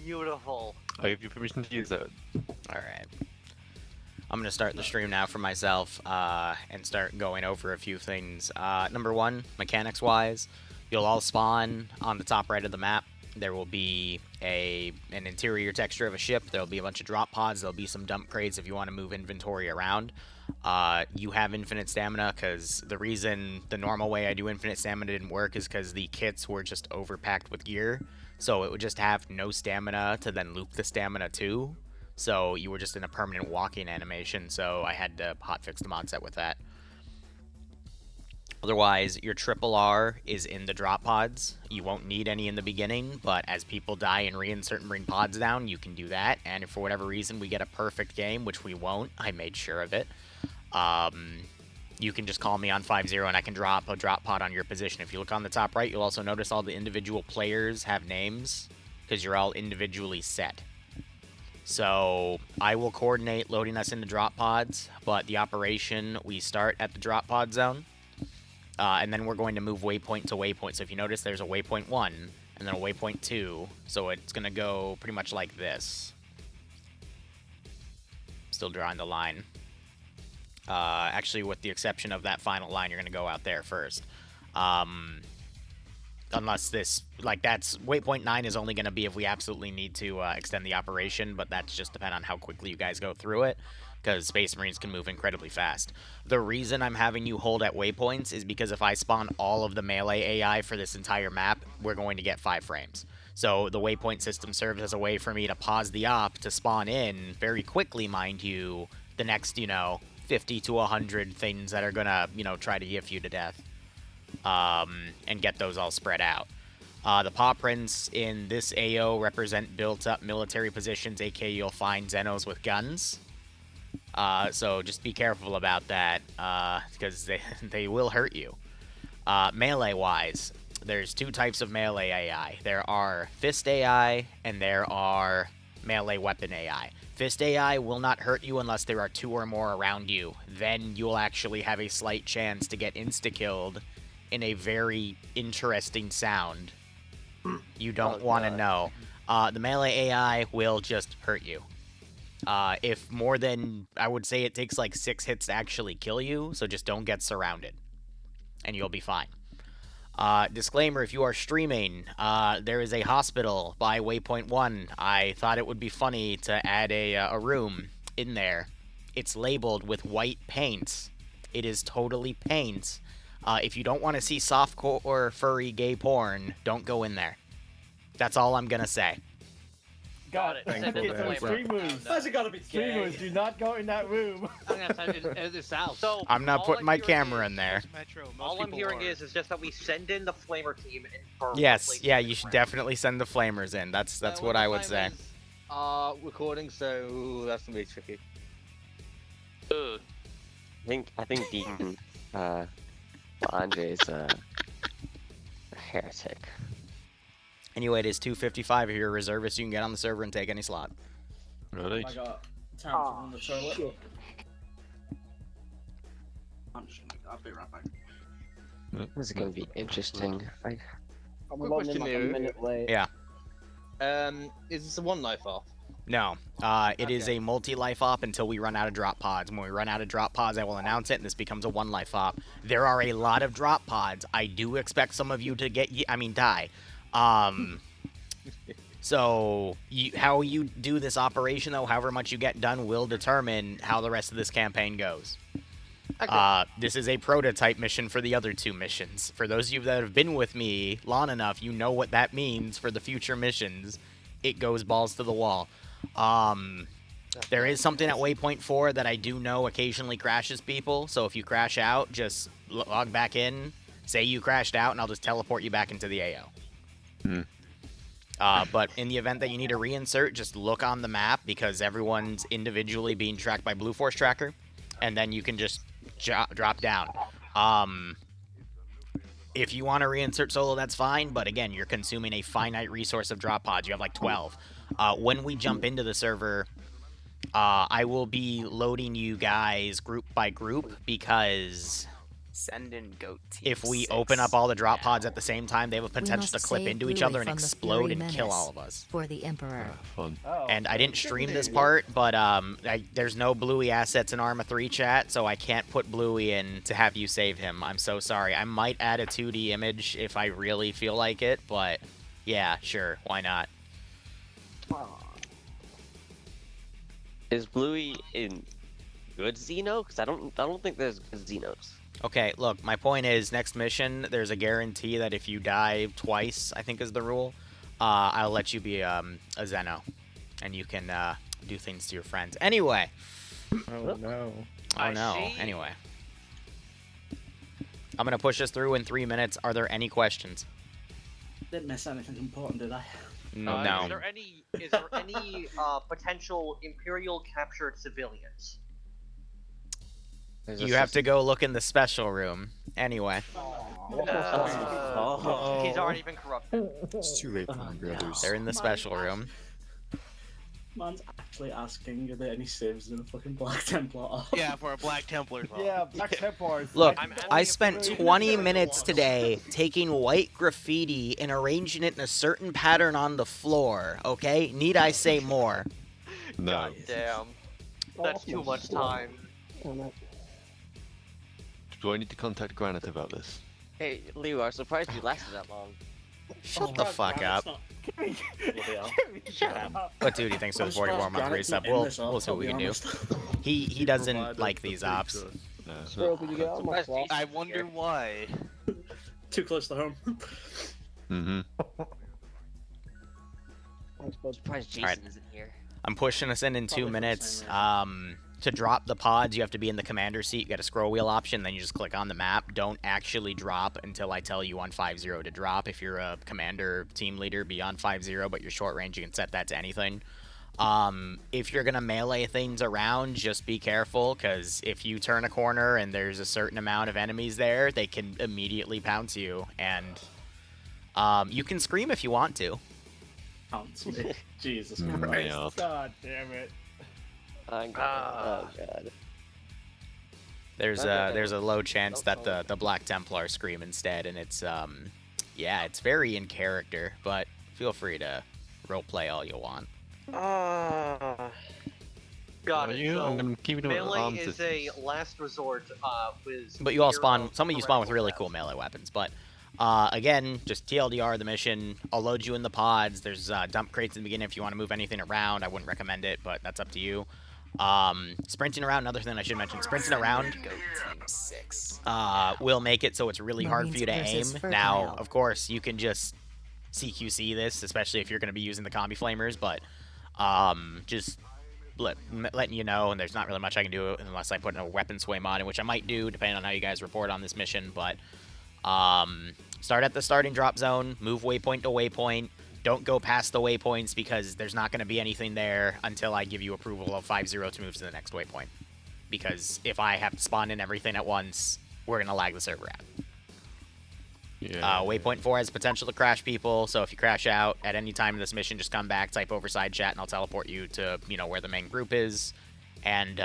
Beautiful. I give you permission to use that. Alright. I'm going to start the stream now for myself and start going over a few things. Number one, mechanics-wise, you'll all spawn on the top right of the map. There will be an interior texture of a ship. There will be a bunch of drop pods. There will be some dump crates if you want to move inventory around. You have infinite stamina, because the reason the normal way I do infinite stamina didn't work is because the kits were just overpacked with gear. So it would just have no stamina to then loop the stamina too. So you were just in a permanent walking animation, so I had to hotfix the mod set with that. Otherwise, your triple R is in the drop pods. You won't need any in the beginning, but as people die and reinsert and bring pods down, you can do that. And if for whatever reason we get a perfect game, which we won't, I made sure of it, you can just call me on 5-0 and I can drop a drop pod on your position. If you look on the top right, you'll also notice all the individual players have names, because you're all individually set. So I will coordinate loading us into drop pods, but the operation, we start at the drop pod zone. And then we're going to move waypoint to waypoint. So if you notice, there's a waypoint 1 and then a waypoint 2. So it's going to go pretty much like this. Still drawing the line. Actually, with the exception of that final line, you're going to go out there first. Unless this, like, that's waypoint 9 is only going to be if we absolutely need to extend the operation, but that's just depend on how quickly you guys go through it, because Space Marines can move incredibly fast. The reason I'm having you hold at waypoints is because if I spawn all of the melee AI for this entire map, we're going to get 5 frames. So the waypoint system serves as a way for me to pause the op to spawn in very quickly, mind you, the next, 50 to 100 things that are going to, try to yiff you to death. And get those all spread out. The paw prints in this AO represent built-up military positions, aka you'll find Xenos with guns. So just be careful about that, because they will hurt you. Melee-wise, there's 2 types of melee AI. There are fist AI, and there are melee weapon AI. Fist AI will not hurt you unless there are 2 or more around you. Then you'll actually have a slight chance to get insta-killed in a very interesting sound you don't want to know. The melee AI will just hurt you. If more than, I would say it takes like 6 hits to actually kill you, so just don't get surrounded, and you'll be fine. Disclaimer, if you are streaming, there is a hospital by waypoint 1. I thought it would be funny to add a room in there. It's labeled with white paint. It is totally paint. If you don't want to see softcore or furry gay porn, don't go in there. That's all I'm gonna say. Got it. Send it to Streamers. Why's it gotta be streamers? Do not go in that room. I'm gonna have to edit this out. So I'm not putting my camera in there. all I'm hearing is just that we send in the flamer team and for Yes, yeah, you should definitely send the flamers in. That's what I would say. Recording, so that's gonna be tricky. I think Dean, Andre's a heretic. Anyway, it is 2:55. If you're a reservist, you can get on the server and take any slot. Really? I got time to run the toilet. I'll be right back. This is gonna be interesting. I'm Quick logging question, in like a Liru. minute late. Yeah. Is this a 1 life off? No, it is a multi-life op until we run out of drop pods. When we run out of drop pods, I will announce it, and this becomes a 1 life op. There are a lot of drop pods. I do expect some of you to die. So how you do this operation, though, however much you get done, will determine how the rest of this campaign goes. Okay. This is a prototype mission for the other 2 missions. For those of you that have been with me long enough, you know what that means for the future missions. It goes balls to the wall. There is something at waypoint 4 that I do know occasionally crashes people, so if you crash out, just log back in, say you crashed out, and I'll just teleport you back into the AO. But in the event that you need a reinsert, just look on the map, because everyone's individually being tracked by Blue Force Tracker, and then you can just drop down. If you want to reinsert solo, that's fine, but again, you're consuming a finite resource of drop pods. You have like 12. When we jump into the server, I will be loading you guys group by group, because Send in goat team If we 6 open up all the drop now. pods at the same time, they have a potential to must clip save into each Bluey other and from the explode Furry and kill menace. all of us. For the Emperor. Fun. Oh, And I didn't okay. stream this part, but there's no Bluey assets in Arma 3 chat, so I can't put Bluey in to have you save him. I'm so sorry. I might add a 2D image if I really feel like it, but yeah, sure, why not? Is Bluey in good Xeno? Because I don't think there's good Xenos. Okay, look, my point is, next mission, there's a guarantee that if you die twice, I think is the rule, I'll let you be a Xeno, and you can do things to your friends. Anyway. Oh no. Oh no. Anyway. I'm going to push us through in 3 minutes. Are there any questions? Didn't miss anything important, did I? No. Is there any potential Imperial captured civilians? You have to go look in the special room. Anyway. He's already been corrupted. It's too late for my brothers. They're in the special room. Man's actually asking, are there any civs in a fucking Black Templar? Yeah, for a Black Templar. Yeah, Black Templars. Look, I spent 20 minutes today taking white graffiti and arranging it in a certain pattern on the floor, okay? Need I say more? No. Damn. That's too much time. Do I need to contact Granite about this? Hey, Liru, I'm surprised you lasted that long. Shut the fuck up. But dude, he thanks for the 44-month reset. We'll see what we can do. He doesn't like these ops. No. I wonder why. Too close to home. Mm-hmm. I'm surprised Jason Alright. isn't here. I'm pushing us in 2 minutes. To drop the pods, you have to be in the commander seat. You got a scroll wheel option, then you just click on the map. Don't actually drop until I tell you on 5-0 to drop. If you're a commander team leader, be on 5-0, but you're short range, you can set that to anything. If you're going to melee things around, just be careful, because if you turn a corner and there's a certain amount of enemies there, they can immediately pounce you, and you can scream if you want to. Pounce me. Jesus Mm, Christ. yeah. God damn it. Oh god. There's a low chance that the Black Templar scream instead, and it's yeah, it's very in character, but feel free to roleplay all you want. Got Are it. you? So I'm gonna keep it on melee arms. is a last resort. But you all spawn. Some of you spawn with really cool melee weapons. But again, just TLDR the mission. I'll load you in the pods. There's dump crates in the beginning if you want to move anything around. I wouldn't recommend it, but that's up to you. Sprinting around. Another thing I should mention: sprinting around Goat team 6. will make it so it's really hard for you to aim. Marines versus Now, Fertile. of course, you can just CQC this, especially if you're going to be using the combi flamers. But just letting you know, and there's not really much I can do unless I put in a weapon sway mod, in which I might do, depending on how you guys report on this mission. But start at the starting drop zone, move waypoint to waypoint. Don't go past the waypoints because there's not going to be anything there until I give you approval of 5-0 to move to the next waypoint. Because if I have to spawn in everything at once, we're going to lag the server out. Yeah. Waypoint 4 has potential to crash people, so if you crash out at any time in this mission, just come back, type over side chat, and I'll teleport you to, you know, where the main group is. And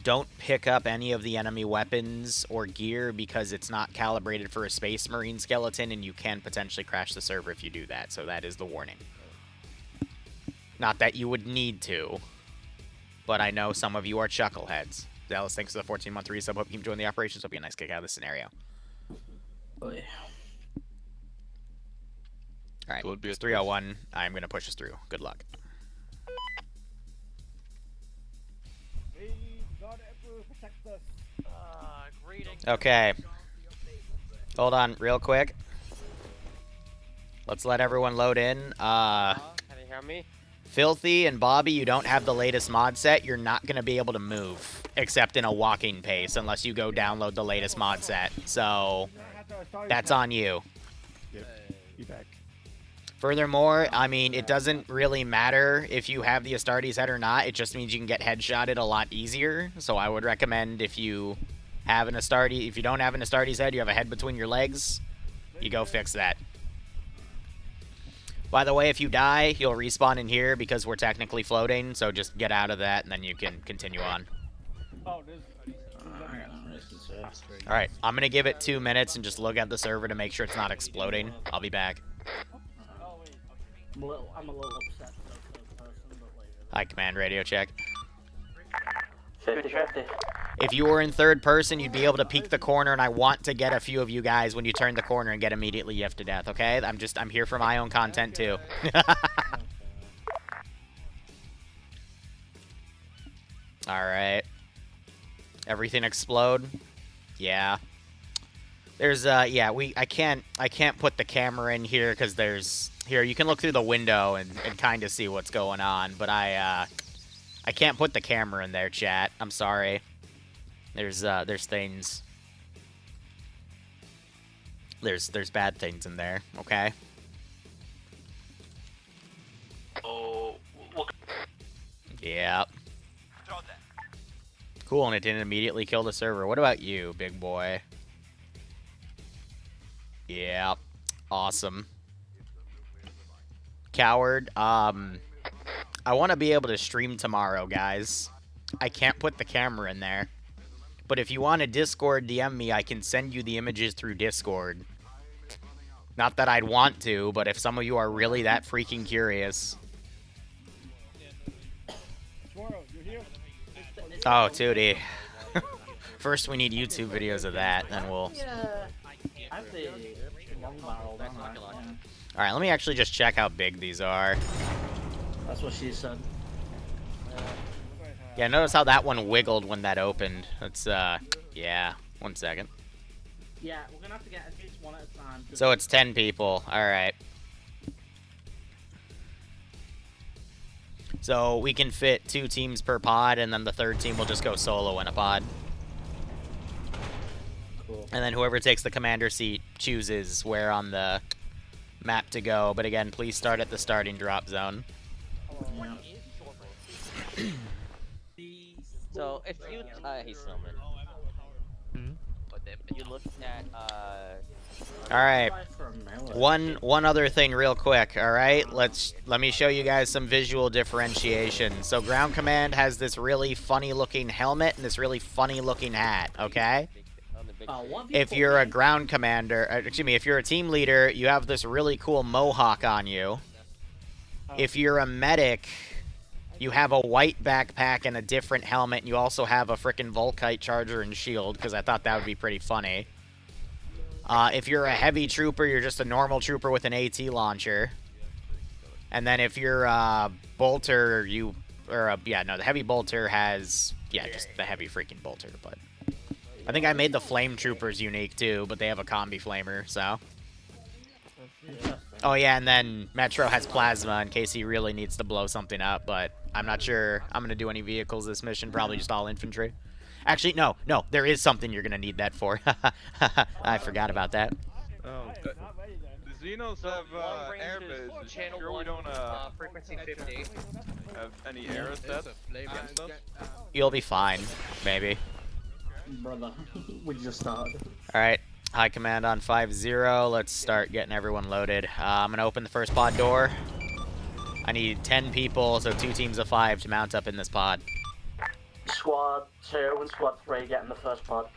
don't pick up any of the enemy weapons or gear because it's not calibrated for a Space Marine skeleton, and you can potentially crash the server if you do that, so that is the warning. Not that you would need to, but I know some of you are chuckleheads. Dallas, thanks for the 14-month resub. Hope you can join the operations. Hope you get a nice kick out of this scenario. Boy. All right, Would be it's a 301. I'm going to push us through. Good luck. Okay. Hold on real quick. Let's let everyone load in. Can you hear me? Filthy and Bobby, you don't have the latest mod set. You're not going to be able to move, except in a walking pace, unless you go download the latest mod set. So, that's on you. Yep. Be back. Furthermore, I mean, it doesn't really matter if you have the Astartes head or not. It just means you can get headshotted a lot easier. So I would recommend if you have an Astartes, if you don't have an Astartes head, you have a head between your legs, you go fix that. By the way, if you die, you'll respawn in here because we're technically floating, so just get out of that and then you can continue on. Oh, there's All right, I'm gonna give it 2 minutes and just look at the server to make sure it's not exploding. I'll be back. I'm a little upset for the third person, but later. Hi, command radio check. 50-50. If you were in third person, you'd be able to peek the corner, and I want to get a few of you guys when you turn the corner and get immediately yiffed to death, okay? I'm here for my own content, too. Alright. Everything explode? Yeah. There's, yeah, I can't put the camera in here, because here, you can look through the window and kind of see what's going on, but I can't put the camera in there, chat. I'm sorry. There's things. There's bad things in there, okay? Oh. Yep. Cool, and it didn't immediately kill the server. What about you, big boy? Yeah. Awesome. Coward, I want to be able to stream tomorrow, guys. I can't put the camera in there. But if you want to Discord DM me, I can send you the images through Discord. Not that I'd want to, but if some of you are really that freaking curious. Oh, Tootie. First we need YouTube videos of that, then we'll... Alright, let me actually just check how big these are. That's what she said. Yeah, notice how that one wiggled when that opened. That's, yeah. 1 second. Yeah, we're gonna have to get at least one at a time. So it's 10 people. Alright. So we can fit 2 teams per pod, and then the third team will just go solo in a pod. Cool. And then whoever takes the commander seat chooses where on the map to go. But again, please start at the starting drop zone. Yeah. So if you, hey Snowman. You look at, Alright. One other thing real quick, alright? Let me show you guys some visual differentiation. So Ground Command has this really funny looking helmet and this really funny looking hat, okay? If you're a ground commander, excuse me, if you're a team leader, you have this really cool mohawk on you. If you're a medic, you have a white backpack and a different helmet, and you also have a frickin' Volkite charger and shield, because I thought that would be pretty funny. If you're a heavy trooper, you're just a normal trooper with an AT launcher. And then if you're a bolter, the heavy bolter has, just the heavy freaking bolter, but... I think I made the flame troopers unique too, but they have a combi flamer, so... Oh yeah, and then Metro has plasma in case he really needs to blow something up, but I'm not sure I'm gonna do any vehicles this mission, probably just all infantry. Actually, no, there is something you're gonna need that for. I forgot about that. Oh, the Xenos have air bases. Channel Sure we 1, don't frequency 50. have any air sets against us? You'll be fine, maybe. Brother, we just started. Alright, high command on 5-0. Let's start getting everyone loaded. I'm gonna open the first pod door. I need 10 people, so 2 teams of 5 to mount up in this pod. Squad 2 and Squad 3 get in the first pod.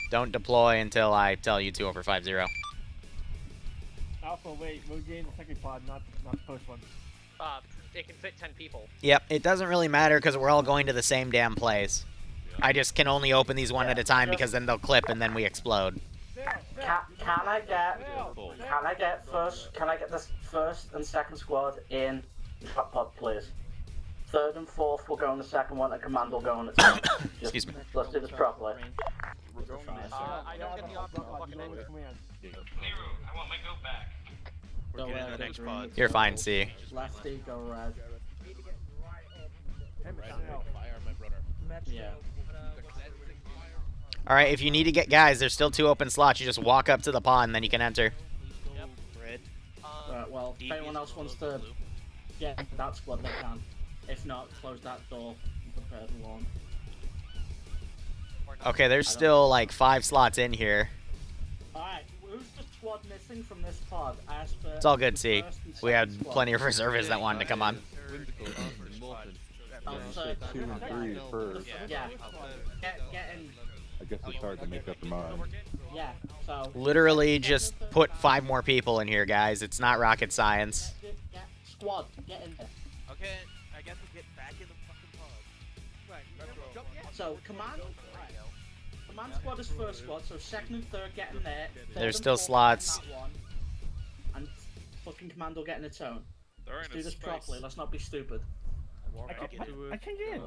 Don't deploy until I tell you to over 5-0. Alpha, wait, we'll gain the second pod, not the first one. It can fit 10 people. Yep, it doesn't really matter because we're all going to the same damn place. I just can only open these one at a time because then they'll clip and then we explode. Can I get this first and second squad in the top pod, please? Third and fourth will go in the second one, and command will go in the top. Excuse me. Let's do this properly. I don't get the option of fucking Liru, I want my goat back. We're getting in the next pod. You're fine, C. Lefty, go red. Yeah. Alright, if you need to get guys, there's still 2 open slots. You just walk up to the pod and then you can enter. Yep. Red. Right, well, if anyone else wants to get into that squad, they can. If not, close that door and prepare the lawn. Okay, there's still like 5 slots in here. Alright, who's the squad missing from this pod? I asked for It's all good, C. first and We had second squad. plenty of reservists that wanted to come on. Oh, so 2 and 3 first. Yeah. Get guess it's hard to make up your mind. Yeah, so... Literally just put 5 more people in here, guys. It's not rocket science. Squad, get in there. Okay, I guess we'll get back in the fucking pod. Right, let's go. So, command squad is first squad, so second and third get in there. There's still slots. And fucking commando get in its own. Let's do this space. properly, let's not be stupid. Walk up to it. I can't get in.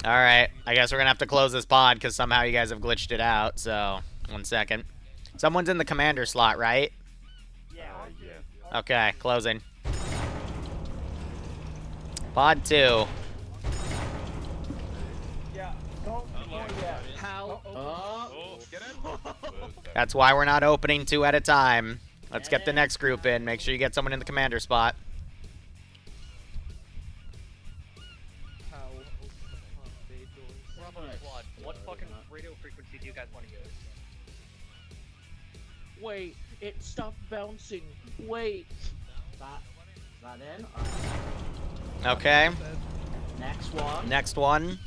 Alright, I guess we're gonna have to close this pod because somehow you guys have glitched it out, so 1 second. Someone's in the commander slot, right? Yeah. Okay, closing. Pod 2. Yeah. Don't. Yeah. How? Oh, get in. That's why we're not opening 2 at a time. Let's get the next group in. Make sure you get someone in the commander spot. What fucking radio frequency do you guys want to use? Wait, it stopped bouncing. Wait. That in? Okay, Next one. next one.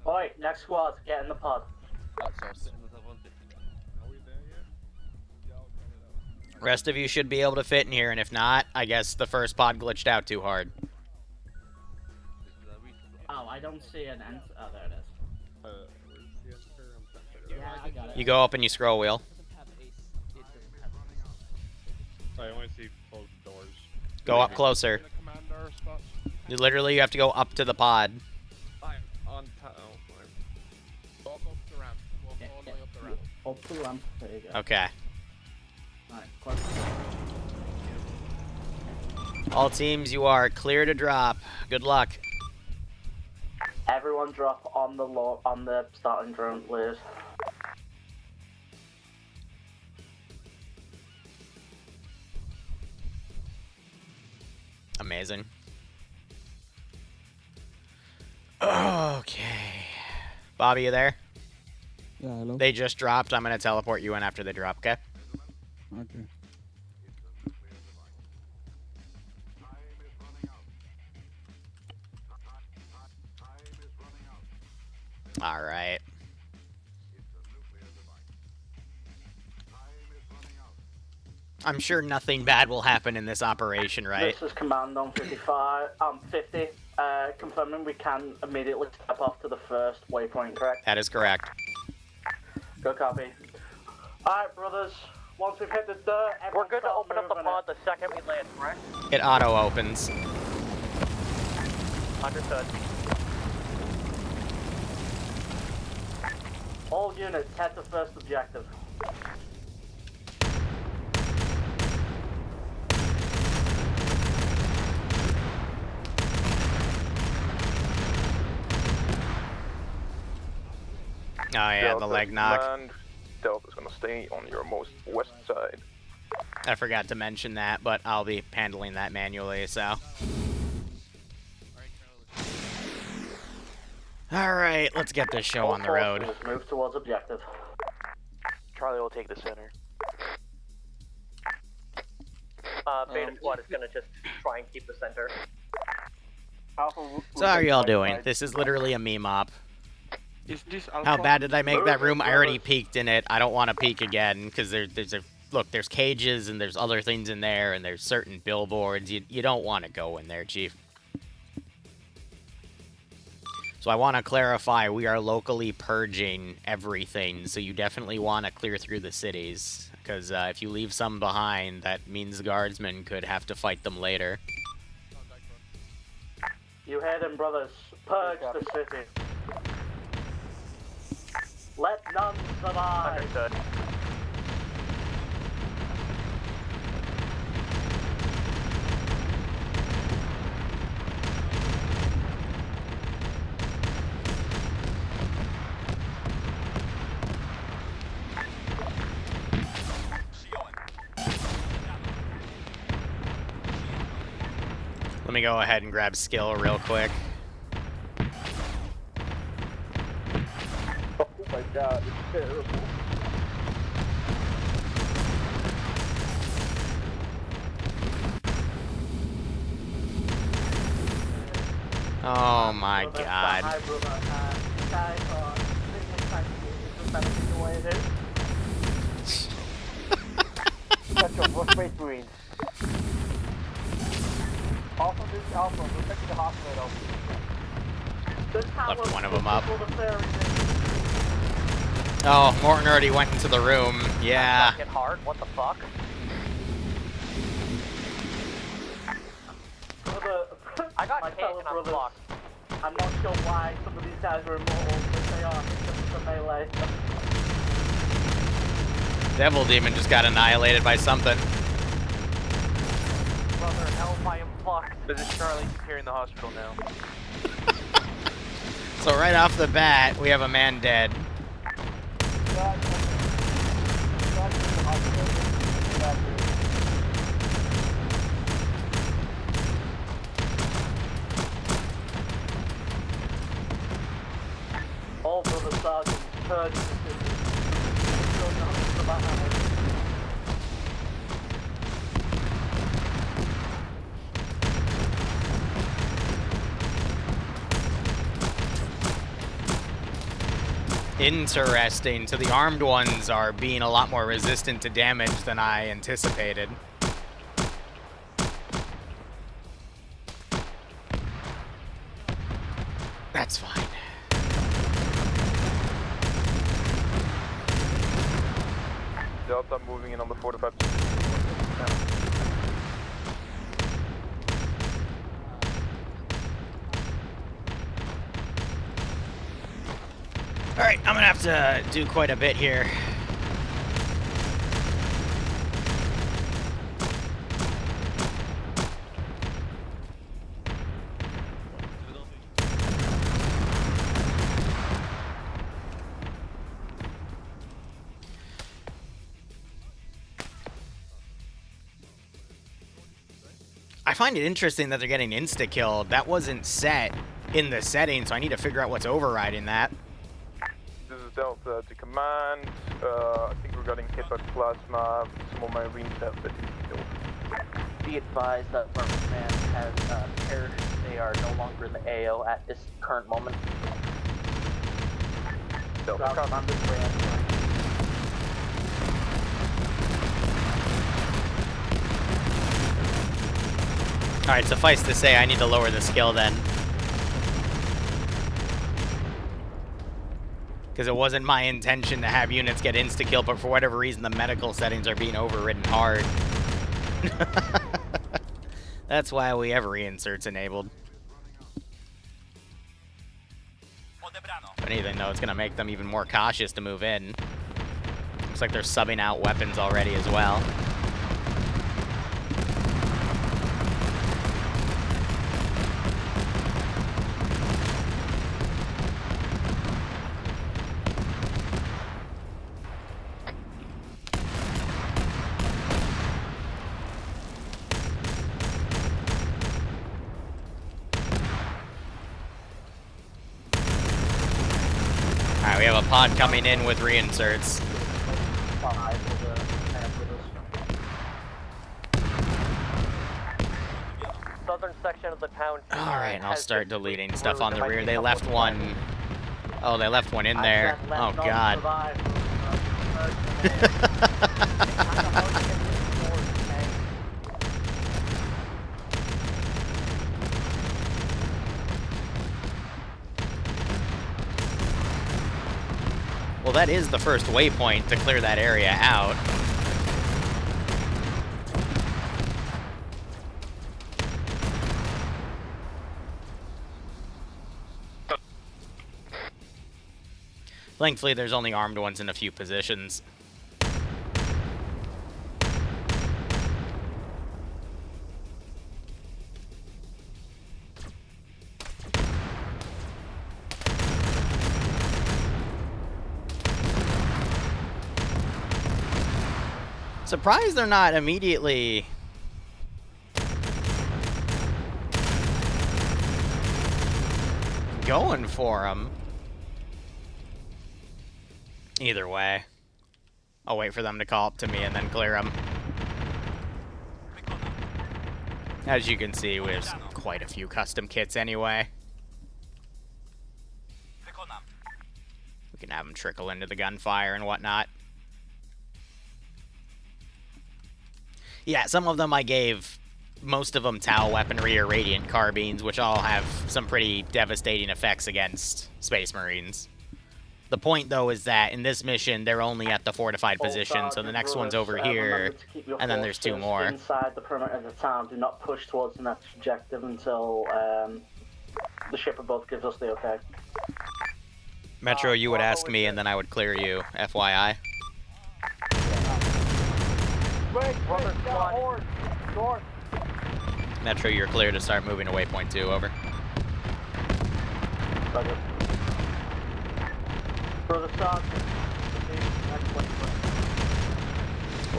Oi, next squad, get in the pod. Are we there yet? Rest of you should be able to fit in here, and if not, I guess the first pod glitched out too hard. Oh, I don't see an end. Oh, there it is. Where's the answer? I'm trying to figure it Yeah, I got it. You go up and you scroll wheel. out. I only see closed doors. Go up closer. In the commander spot. You have to go up to the pod. I'm on top. Oh, walk up the ramp. Walk all the way up the ramp. Up the ramp. There you go. Okay. Alright, close the door. All teams, you are clear to drop. Good luck. Everyone drop on the starting drone, please. Amazing. Okay. Bobby, you there? Yeah, hello. They just dropped. I'm going to teleport you in after they drop, okay? Okay. All right. I'm sure nothing bad will happen in this operation, right? This is command on 50. Confirming we can immediately step off to the first waypoint, correct? That is correct. Good copy. Alright, brothers. Once we've hit the dirt, we're good to open up the pod the second we land, correct? It auto opens. Understood. All units, head to first objective. Oh yeah, the leg knock. Delta's gonna stay on your most west side. I forgot to mention that, but I'll be handling that manually, so. Alright, let's get this show on the road. Let's move towards objective. Charlie will take the center. Beta Squad is gonna just try and keep the center. So how are y'all doing? This is literally a meme op. Is this How bad did I make that room? I already peeked in it. I don't want to peek again, because there's cages and there's other things in there, and there's certain billboards. You don't want to go in there, Chief. So I want to clarify, we are locally purging everything, so you definitely want to clear through the cities, because if you leave some behind, that means the guardsmen could have to fight them later. You heard him, brothers. Purge the city. Let none survive. Understood. Let me go ahead and grab skill real quick. Oh my god, it's terrible. Oh my Brother, god. Hi, brother. Guys, this is better the way it is. That's your first Space Marine. Also, this Alpha, we're taking the hospital. Left one of them up. Oh, Morton already went into the room. Yeah. Get hard. What the fuck? I got my cage fellow and I'm brothers. blocked. I'm not sure why some of these guys are immortal, but they are. It's just a melee. Devil Demon just got annihilated by something. Brother, help, I am fucked. This is Charlie. He's here in the hospital now. So right off the bat, we have a man dead. All brother sergeants, Purge Interesting. So the armed ones are being a lot more resistant to damage than I anticipated. That's fine. Delta moving in on the 45. Alright, I'm gonna have to do quite a bit here. I find it interesting that they're getting insta-killed. That wasn't set in the setting, so I need to figure out what's overriding that. This is Delta to command. I think we're getting hit by plasma. Some more Marines have been killed. Be advised that Burma Man has perished. They are no longer in the AO at this current moment. Delta, On this way. Alright, suffice to say, I need to lower the skill then. Because it wasn't my intention to have units get insta-kill, but for whatever reason, the medical settings are being overridden hard. That's why we have reinserts enabled. If anything, though, it's going to make them even more cautious to move in. Looks like they're subbing out weapons already as well. We have a pod coming in with reinserts. Southern section of the town. Alright, and I'll start deleting stuff on the rear. They left one... Oh, they left one in there. Oh, God. Well, that is the first waypoint to clear that area out. Thankfully, there's only armed ones in a few positions. Surprised they're not immediately going for him. Either way, I'll wait for them to call up to me and then clear them. As you can see, we have quite a few custom kits anyway. We can have them trickle into the gunfire and whatnot. Yeah, some of them I gave, most of them Tau weaponry or Radiant carbines, which all have some pretty devastating effects against Space Marines. The point, though, is that in this mission, they're only at the fortified position, so the next one's over here, and then there's 2 more. Inside the perimeter of the town, do not push towards the next objective until the ship above gives us the okay. Metro, you would ask me, and then I would clear you, FYI. Metro, you're clear to start moving to waypoint 2, over. Roger. Brother Sergeant,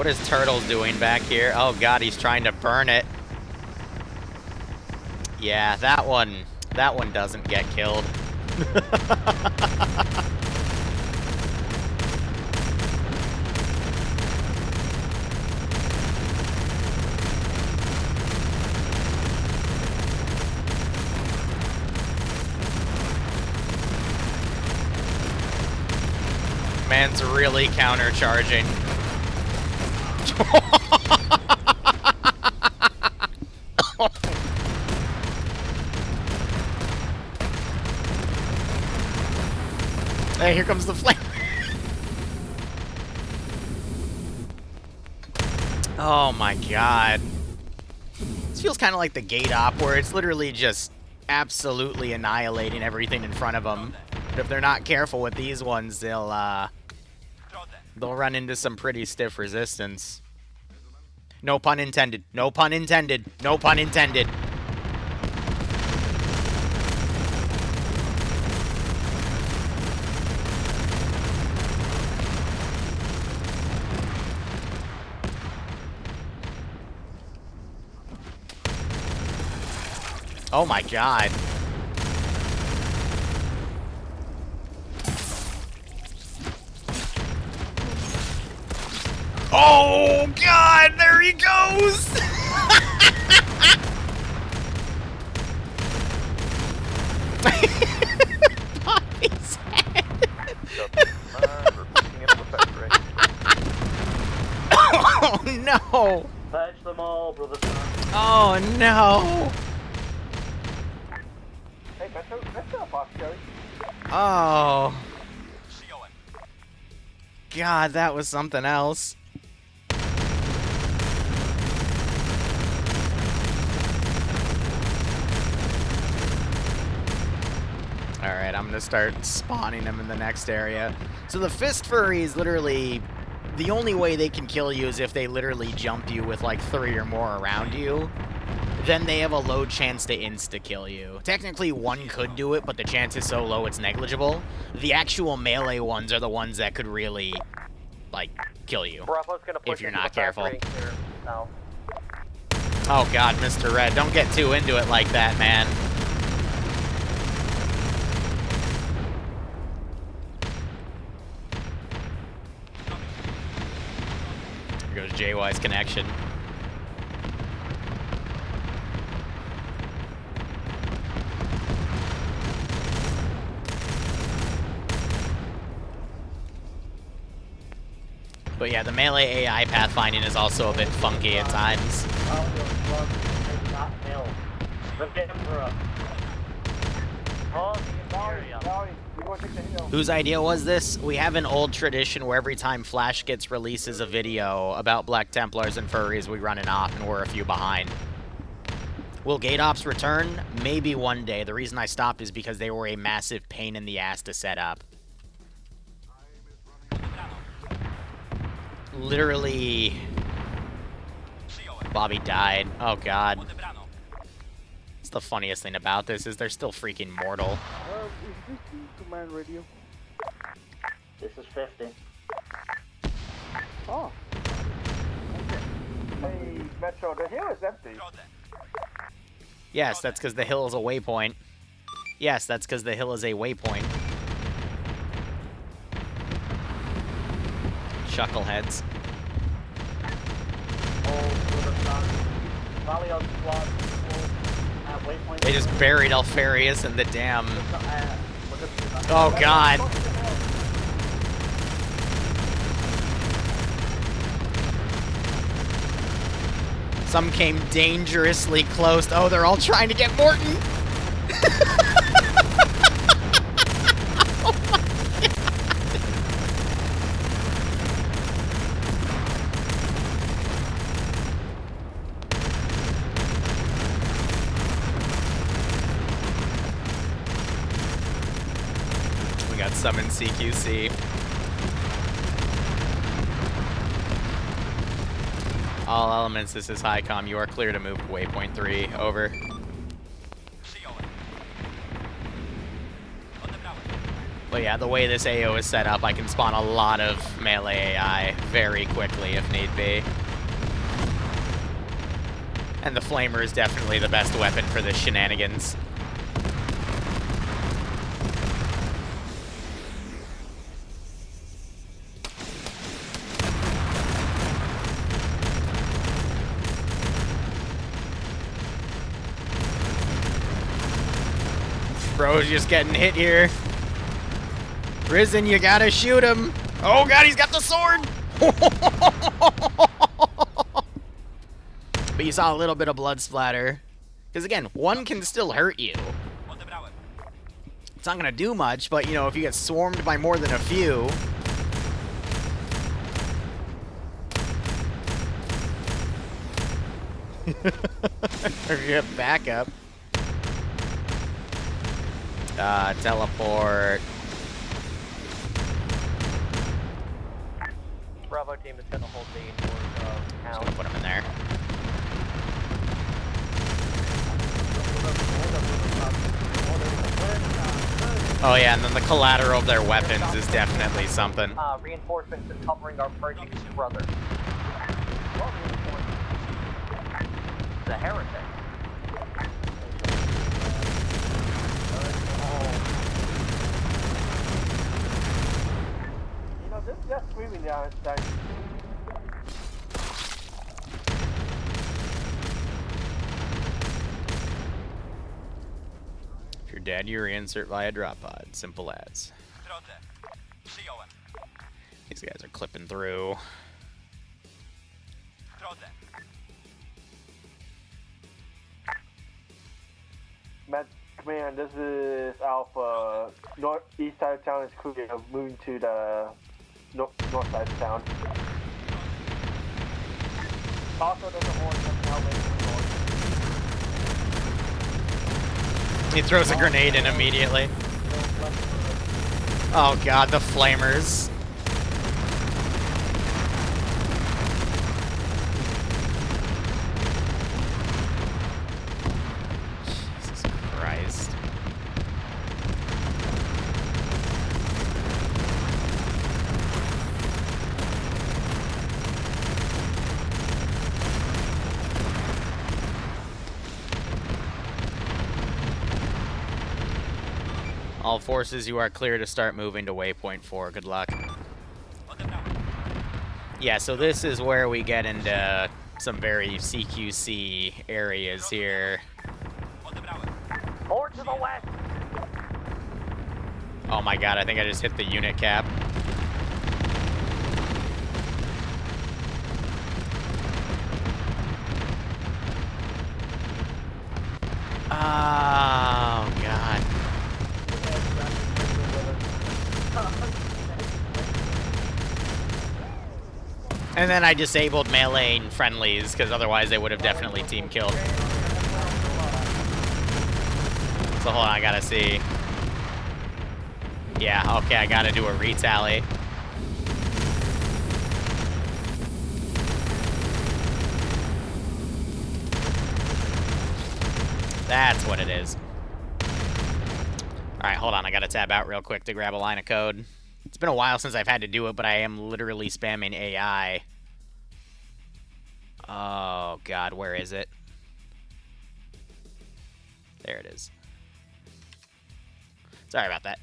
What is Turtles doing back here? Oh god, he's trying to burn it. Yeah, that one doesn't get killed. Man's really countercharging. Hey, here comes the flame. Oh my god. This feels kind of like the gate op, where it's literally just absolutely annihilating everything in front of them. But if they're not careful with these ones, they'll run into some pretty stiff resistance. No pun intended. No pun intended. No pun intended. Oh my god. Oh god, there he goes! Bobby's head. Oh no! Purge them all, brother. Oh no! Hey, that's not a box, Joey. Oh. God, that was something else. Alright, I'm gonna start spawning them in the next area. So the Fist Furry is literally... The only way they can kill you is if they literally jump you with like 3 or more around you. Then they have a low chance to insta-kill you. Technically, 1 could do it, but the chance is so low it's negligible. The actual melee ones are the ones that could really, like, kill you. If you're not careful. Oh god, Mr. Red, don't get too into it like that, man. Here goes JY's connection. But yeah, the melee AI pathfinding is also a bit funky at times. Whose idea was this? We have an old tradition where every time Flash gets releases a video about Black Templars and Furries, we run an op and we're a few behind. Will Gate Ops return? Maybe one day. The reason I stopped is because they were a massive pain in the ass to set up. Literally, Bobby died. Oh god. It's the funniest thing about this is they're still freaking mortal. Is this command radio? This is 50. Oh. Okay. Hey, Metro, the hill is empty. Yes, that's because the hill is a waypoint. Yes, that's because the hill is a waypoint. Chuckleheads. They just buried Alfarius in the dam. Oh god. Some came dangerously close. Oh, they're all trying to get Morton. We got summoned CQC. All elements, this is Highcom. You are clear to move to waypoint 3. Over. But yeah, the way this AO is set up, I can spawn a lot of melee AI very quickly if need be. And the Flamer is definitely the best weapon for this shenanigans. Bro's just getting hit here. Risen, you gotta shoot him. Oh god, he's got the sword. But you saw a little bit of blood splatter. Because again, one can still hurt you. It's not gonna do much, but you know, if you get swarmed by more than a few. Or you have backup. Teleport. Bravo team is gonna hold the towards Just gonna put him in there. Oh yeah, and then the collateral of their weapons is definitely something. Reinforcements is covering our Purging brother. The heretic. You know, this is just screaming down. If you're dead, you reinsert via drop pod. Simple as. These guys are clipping through. Command, this is Alpha. Northeast side of town is clear. Moving to the north side of town. Also, there's a horse that's now moving north. He throws a grenade in immediately. Oh god, the flamers. Jesus Christ. All forces, you are clear to start moving to waypoint 4. Good luck. Yeah, so this is where we get into some very CQC areas here. More to the west. Oh my god, I think I just hit the unit cap. Oh god. And then I disabled melee friendlies, because otherwise they would have definitely team killed. So hold on, I gotta see. Yeah, okay, I gotta do a retally. That's what it is. Alright, hold on, I gotta tab out real quick to grab a line of code. It's been a while since I've had to do it, but I am literally spamming AI. Oh, God, where is it? There it is. Sorry about that.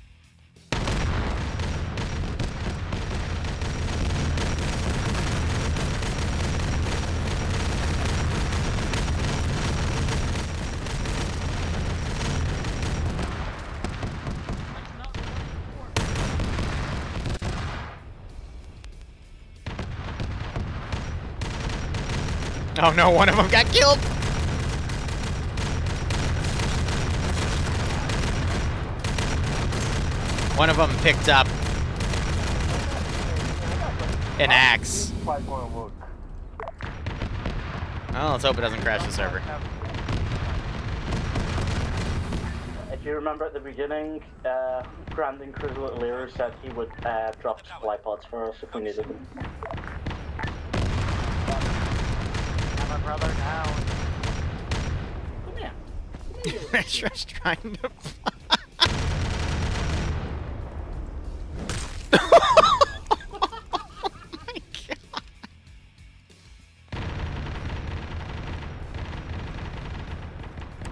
Oh no, one of them got killed! One of them picked up an axe. Oh, let's hope it doesn't crash the server. If you remember at the beginning, Grand Inquisitor Liru said he would drop supply pods for us if we needed them. Have a brother down. Come here. Just trying to.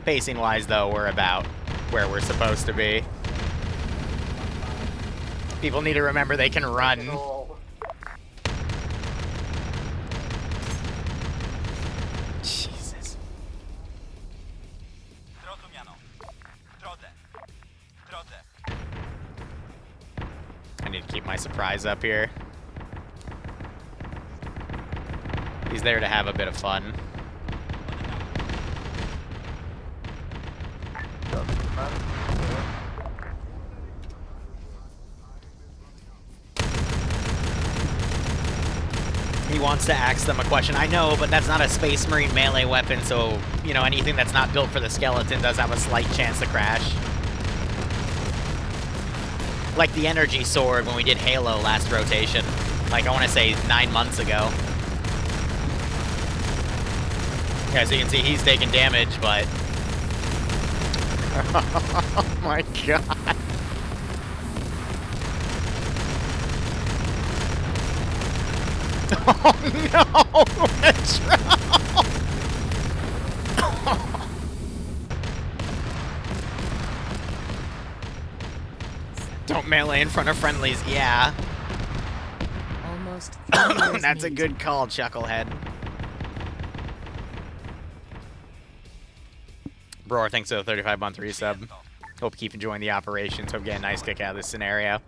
Pacing wise, though, we're about where we're supposed to be. People need to remember they can run. Jesus. I need to keep my surprise up here. He's there to have a bit of fun. He wants to ask them a question. I know, but that's not a Space Marine melee weapon, so, you know, anything that's not built for the skeleton does have a slight chance to crash. Like the energy sword when we did Halo last rotation. Like, I want to say 9 months ago. Yeah, so you can see he's taking damage, but... Oh my god. Oh no! Metro! Don't melee in front of friendlies, yeah. Almost. That's a good call, Chucklehead. Broer, thanks for the 35-month resub. Hope you keep enjoying the operations. Hope you get a nice kick out of this scenario.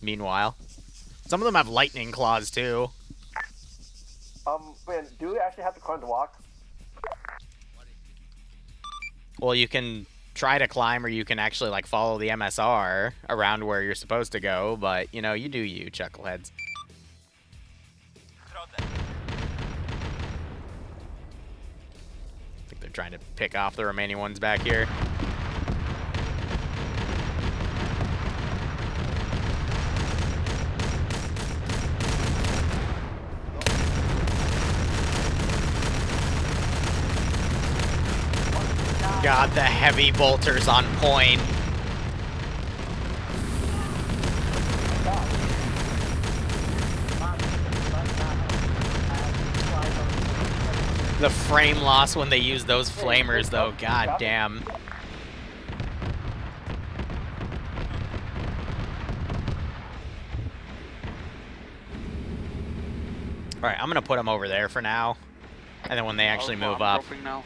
Meanwhile, some of them have lightning claws too. Man, do we actually have to climb the walk? Well, you can try to climb, or you can actually like follow the MSR around where you're supposed to go. But you know, you do you, Chuckleheads. I think they're trying to pick off the remaining ones back here. God, the heavy bolters on point. The frame loss when they use those flamers, though, god damn. Alright, I'm gonna put them over there for now. And then when they actually move up. Now.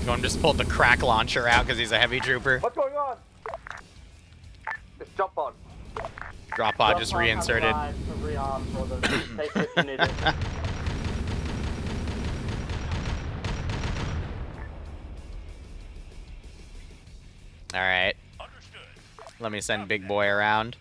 Going just pulled the crack launcher out because he's a heavy trooper. What's going on? It's jump on. Drop pod just reinserted. Alright. Let me send Big Boy around.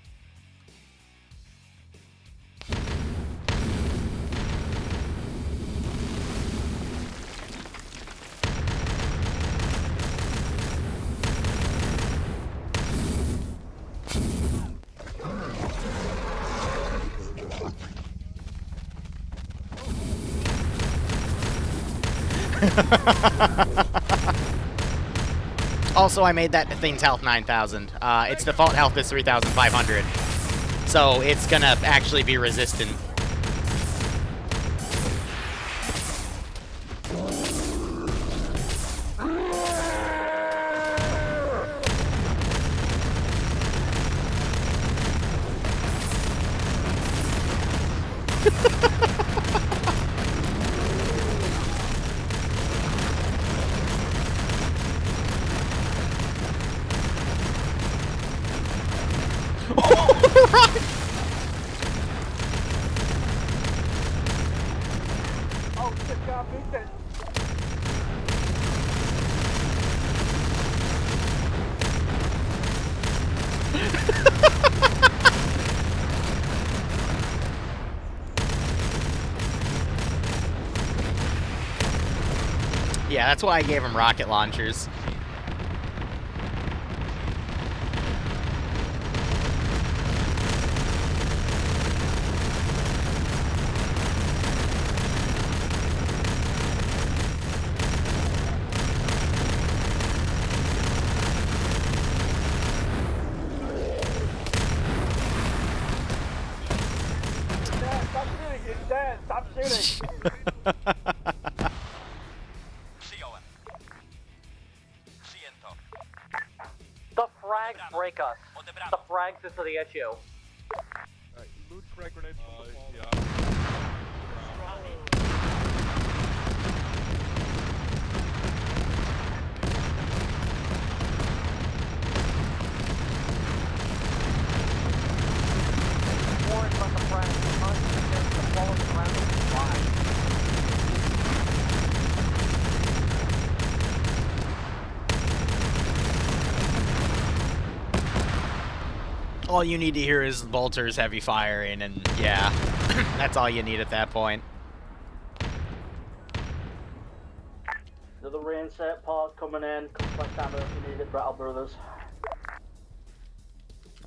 Also, I made that thing's health 9,000. Its default health is 3,500. So it's gonna actually be resistant. Oh shit, God, beat it. Yeah, that's why I gave him rocket launchers. Dad, stop shooting! Dad, stop shooting! The frags break us. The frags is the issue. Alright, loot frag grenades from the fall. Warned about the frags. Concentrate the falling around the flag. All you need to hear is bolters heavy firing, and yeah, that's all you need at that point. Another reinsert pod coming in. Complex ammo if you need it, Brattle Brothers.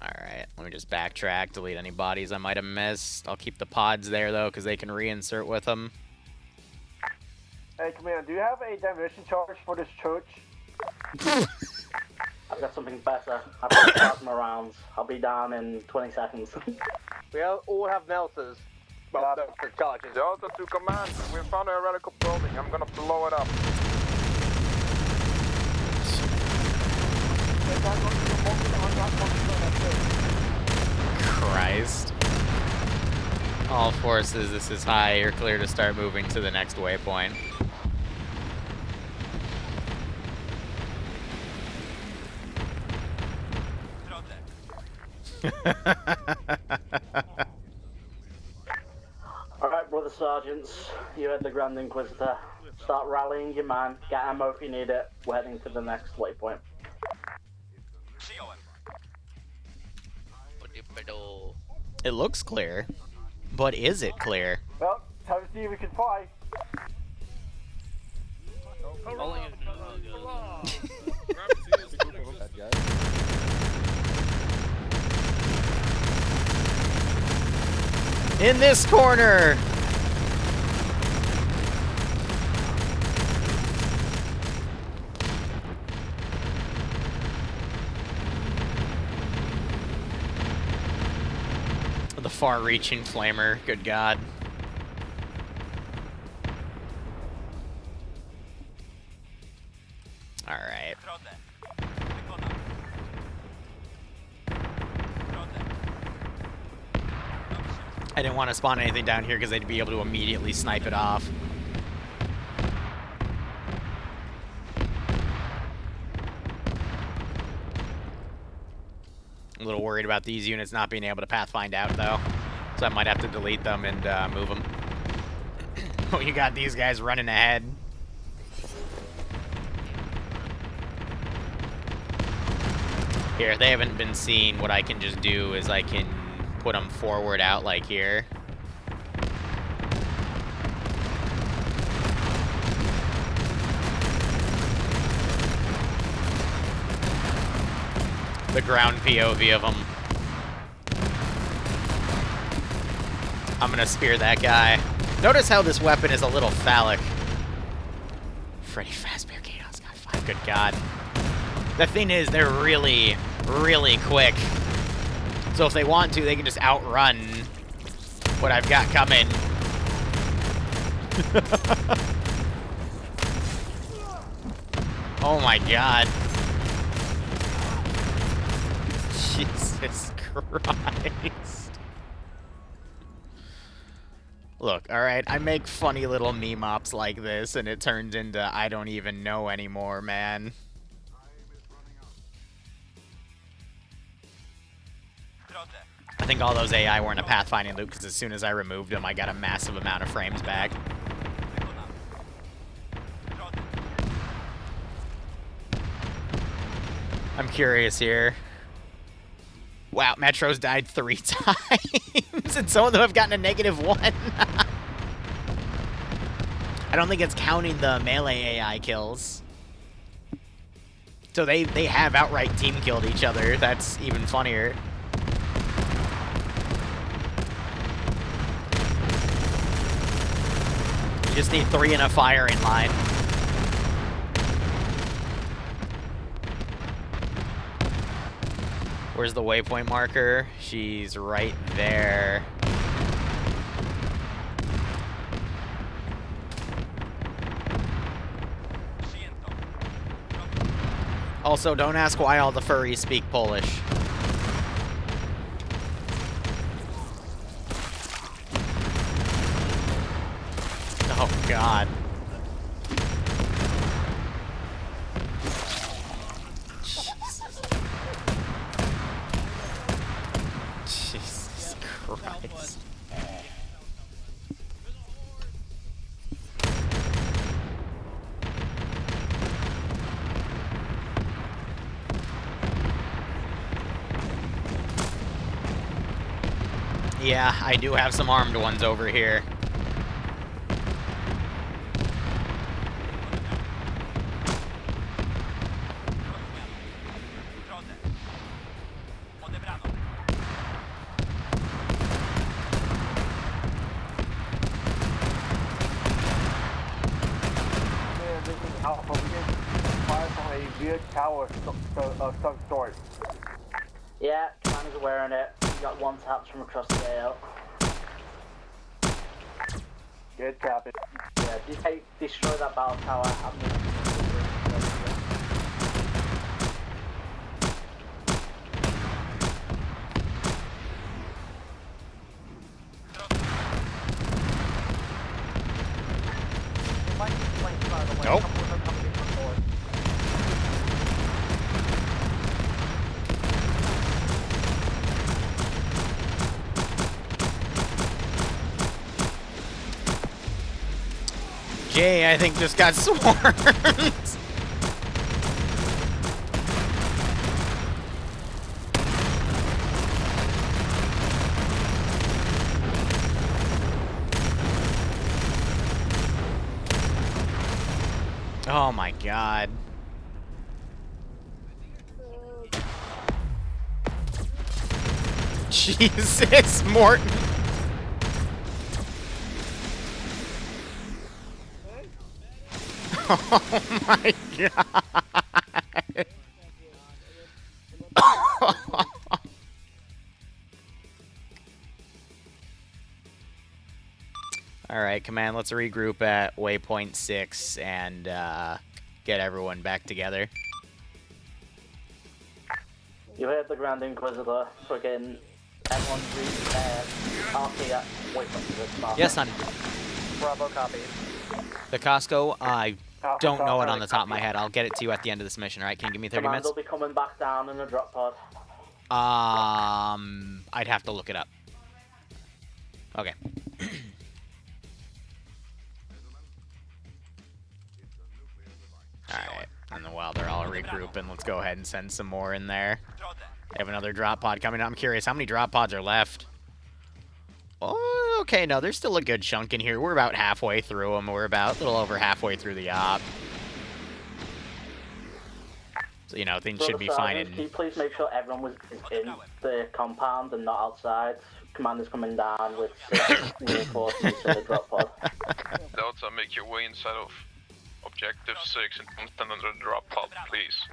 Alright, let me just backtrack, delete any bodies I might have missed. I'll keep the pods there, though, because they can reinsert with them. Hey, Command, do you have a demolition charge for this church? I've got something better. I've got plasma rounds. I'll be down in 20 seconds. We all have melters. Well, for charges. Delta to Command, we found a radical building. I'm gonna blow it up. Christ. All forces, this is high. You're clear to start moving to the next waypoint. Alright, Brother Sergeants, you heard the Grand Inquisitor. Start rallying your man, get ammo if you need it. We're heading to the next waypoint. It looks clear, but is it clear? Well, time to see if we can fly. In this corner! The far-reaching flamer, good God. Alright. I didn't want to spawn anything down here because they'd be able to immediately snipe it off. I'm a little worried about these units not being able to pathfind out, though. So I might have to delete them and move them. Oh, you got these guys running ahead. Here, they haven't been seen. What I can just do is I can put them forward out like here. The ground POV of them. I'm gonna spear that guy. Notice how this weapon is a little phallic. Freddy Fazbear Chaos got 5. Good God. The thing is, they're really, really quick. So if they want to, they can just outrun what I've got coming. Oh my God. Jesus Christ. Look, alright, I make funny little meme ops like this, and it turns into I don't even know anymore, man. I think all those AI were in a pathfinding loop, because as soon as I removed them, I got a massive amount of frames back. I'm curious here. Wow, Metro's died 3 times, and some of them have gotten a -1. I don't think it's counting the melee AI kills. So they have outright team killed each other. That's even funnier. You just need 3 in a firing line. Where's the waypoint marker? She's right there. Also, don't ask why all the furries speak Polish. Oh, God. Jesus Christ. Yeah, I do have some armed ones over here. This is Alpha. We get fire from a weird tower stuck storage. Yeah, commander's aware on it. We got 1 taps from across the AO. Good copy. Yeah, destroy that battle tower. Nope. Jay, I think, just got swarmed. Oh my God. Jesus, Morton. Oh my God. All right, command, let's regroup at waypoint 6 and get everyone back together. You heard the Grand Inquisitor. Friggin' everyone RP at waypoint 6. Yes, honey. Bravo copy. The Costco, I don't know it on the top of my head. I'll get it to you at the end of this mission, all right? Can you give me 30 Command minutes? will be coming back down in a drop pod. I'd have to look it up. Okay. Alright, and then while they're all regrouping, let's go ahead and send some more in there. They have another drop pod coming. I'm curious, how many drop pods are left? Oh, okay, no, there's still a good chunk in here. We're about halfway through them. We're about a little over halfway through the op. So, you know, things should be fine. Can you please make sure everyone is in the compound and not outside? Commander's coming down with 6 reinforcements in the drop pod. Delta, make your way inside of Objective 6 and don't stand under the drop pod, please.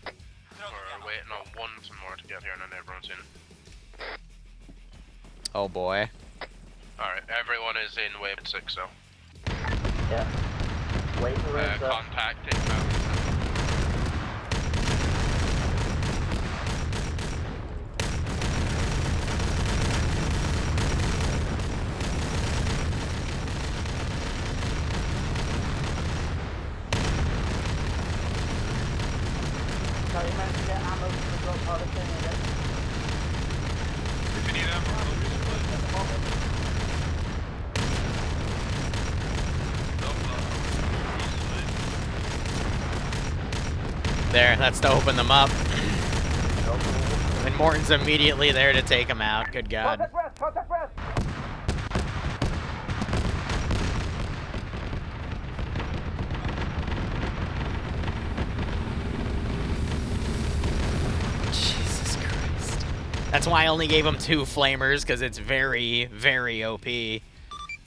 We're waiting on 1 more to get here and then everyone's in. Oh boy. Alright, everyone is in wave 6 so. Yeah. Wait for it. Contact inbound. Sorry, you meant to get ammo from the drop pod if you need it. If you need ammo, there. That's to open them up. And Morton's immediately there to take him out. Good God. Contact rest! Contact rest! Jesus Christ. That's why I only gave him 2 flamers, because it's very, very OP.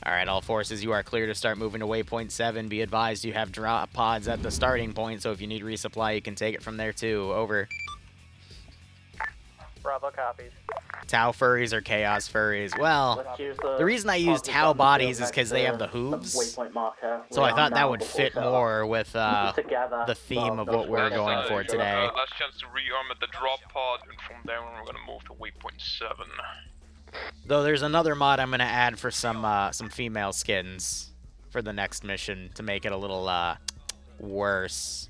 Alright, all forces, you are clear to start moving to waypoint 7. Be advised you have drop pods at the starting point, so if you need resupply, you can take it from there too. Over. Bravo copies. Tau furries or chaos furries? Well, Let's use the reason I use Tau bodies is because they have the hooves. Waypoint marker. So We I are thought that now would before fit setup. more with Together, the theme of those what we're ones going are- for today. Last chance to rearm at the drop pod, and from there we're gonna move to waypoint 7. Though there's another mod I'm gonna add for some female skins for the next mission to make it a little worse.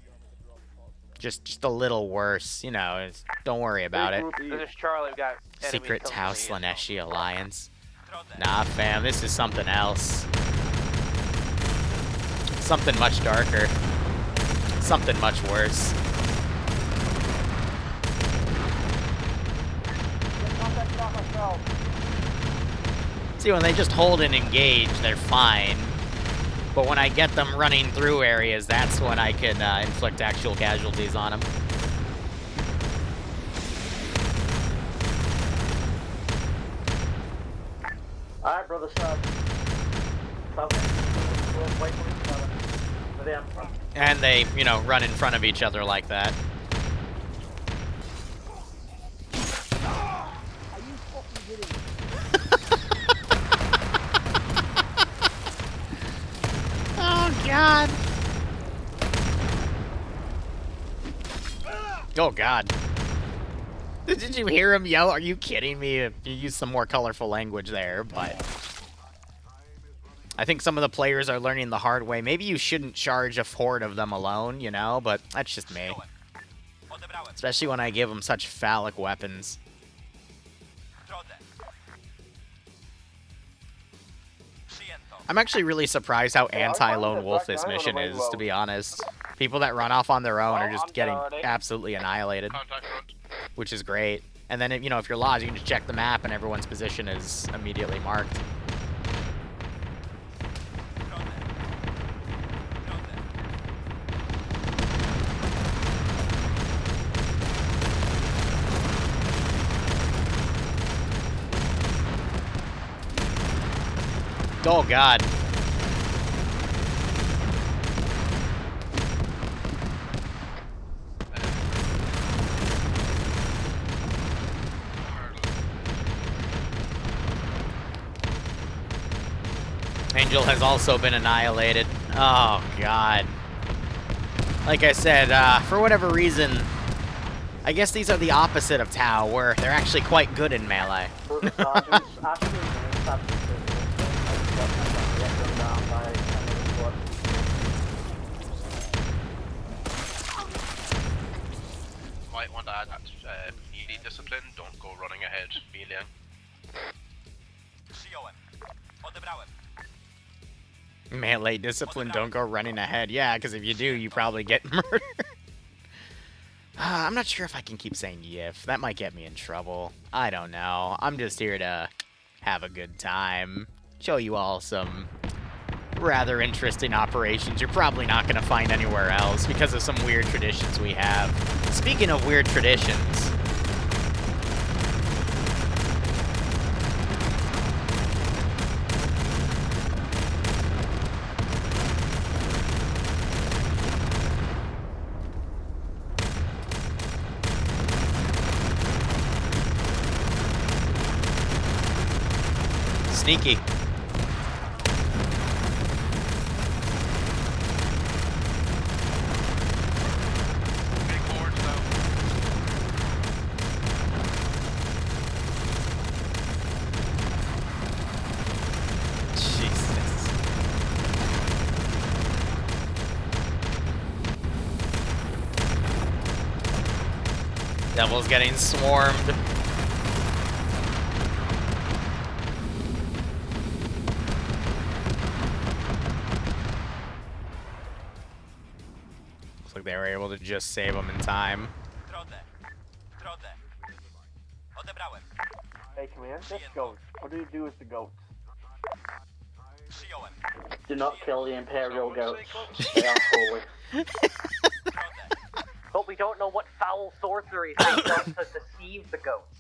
Just a little worse, you know. Don't worry about it. This is Charlie. We got Secret Tau Slaneshi Alliance. Nah, fam, this is something else. Something much darker. Something much worse. Contact off ourselves. See, when they just hold and engage, they're fine. But when I get them running through areas, that's when I can inflict actual casualties on them. Alright, brother, sir. Waypoint 7. With him. And they, you know, run in front of each other like that. Are you fucking kidding me? Oh, God. Oh, God. Did you hear him yell? Are you kidding me? You used some more colorful language there, but... I think some of the players are learning the hard way. Maybe you shouldn't charge a horde of them alone, you know? But that's just me. Especially when I give them such phallic weapons. I'm actually really surprised how anti-lone wolf this mission is, to be honest. People that run off on their own are just getting absolutely annihilated, which is great. And then, you know, if you're lost, you can just check the map and everyone's position is immediately marked. Oh, God. Angel has also been annihilated. Oh, God. Like I said, for whatever reason, I guess these are the opposite of Tau, where they're actually quite good in melee. Might want to add that melee discipline. Don't go running ahead, meleeing. Melee discipline, don't go running ahead. Yeah, because if you do, you probably get murdered. I'm not sure if I can keep saying yiff. That might get me in trouble. I don't know. I'm just here to have a good time. Show you all some rather interesting operations you're probably not going to find anywhere else because of some weird traditions we have. Speaking of weird traditions... Sneaky. Jesus. Devil's getting swarmed. like they were able to just save them in time. Hey, command, this goat. What do you do with the goats? Do not kill the Imperial goats. They are holy. But we don't know what foul sorcery they've done to deceive the goats.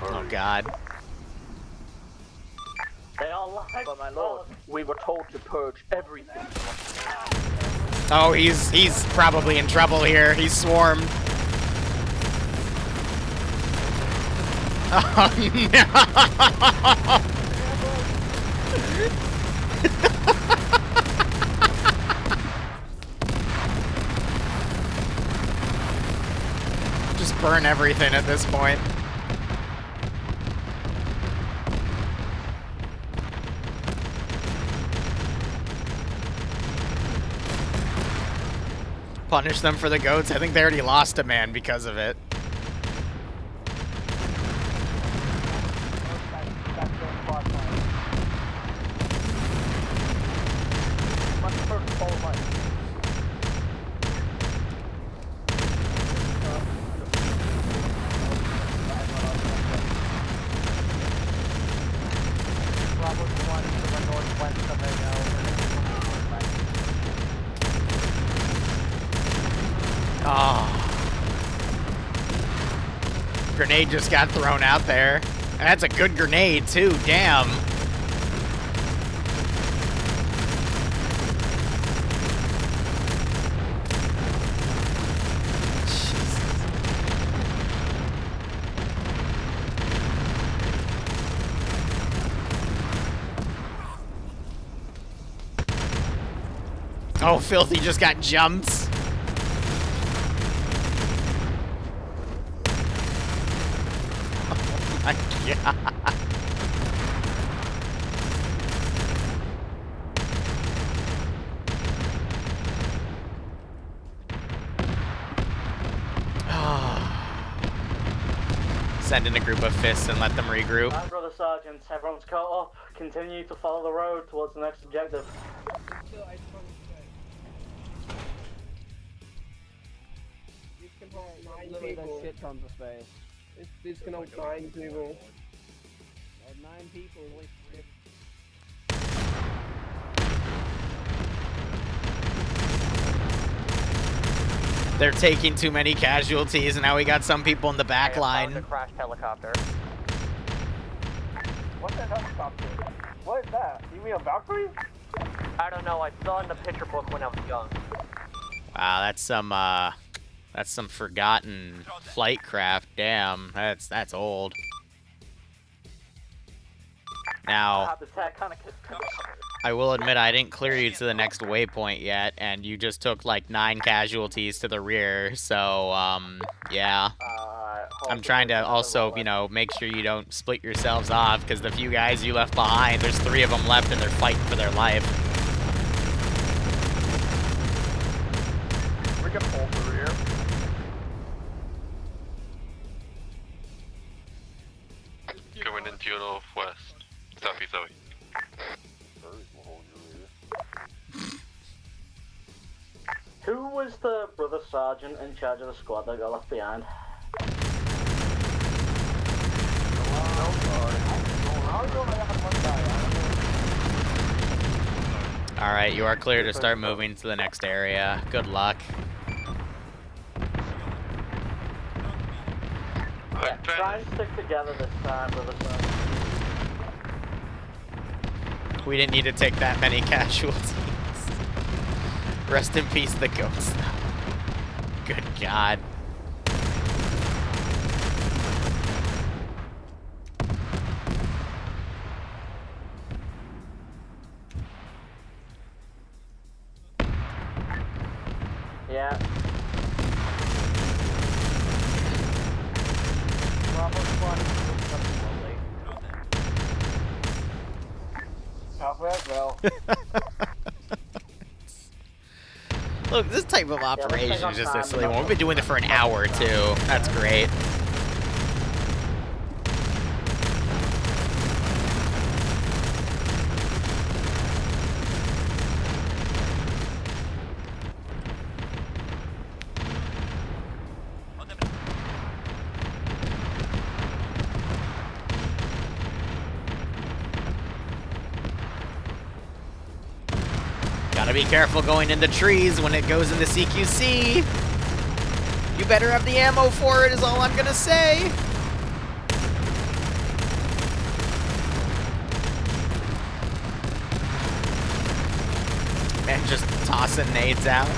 Oh god. They are like, But my lord, we were told to purge everything. Oh, he's probably in trouble here. He's swarmed. Oh no! Just burn everything at this point. Punish them for the goats. I think they already lost a man because of it. Oh. Grenade just got thrown out there. And that's a good grenade, too. Damn. Oh, Filthy just got jumped. Oh my god. Send in a group of fists and let them regroup. Alright, brother sergeants, everyone's caught up. Continue to follow the road towards the next objective. Shit tons of space. This can hold 9 people. 9 people. They're taking too many casualties, and now we got some people in the back line. A crashed helicopter. What's that helicopter? What is that? You mean a Valkyrie? I don't know. I saw in the picture book when I was young. Wow, that's some forgotten flight craft. Damn, that's old. Now, I will admit I didn't clear you to the next waypoint yet, and you just took like 9 casualties to the rear. So, yeah. I'm trying to also, you know, make sure you don't split yourselves off, because the few guys you left behind, there's 3 of them left, and they're fighting for their life. We can hold the rear. Going into your northwest. Southeast Zoe. Who was the brother sergeant in charge of the squad that got left behind? Alright, you are clear to start moving to the next area. Good luck. Yeah, try and stick together this time, brother sergeant. We didn't need to take that many casualties. Rest in peace, the ghosts. Good God. Yeah. Southwest, well. Look, this type of operation is just a silly one. We've been doing it for an hour, too. That's great. Gotta be careful going into trees when it goes into CQC. You better have the ammo for it is all I'm gonna say. And just tossing nades out.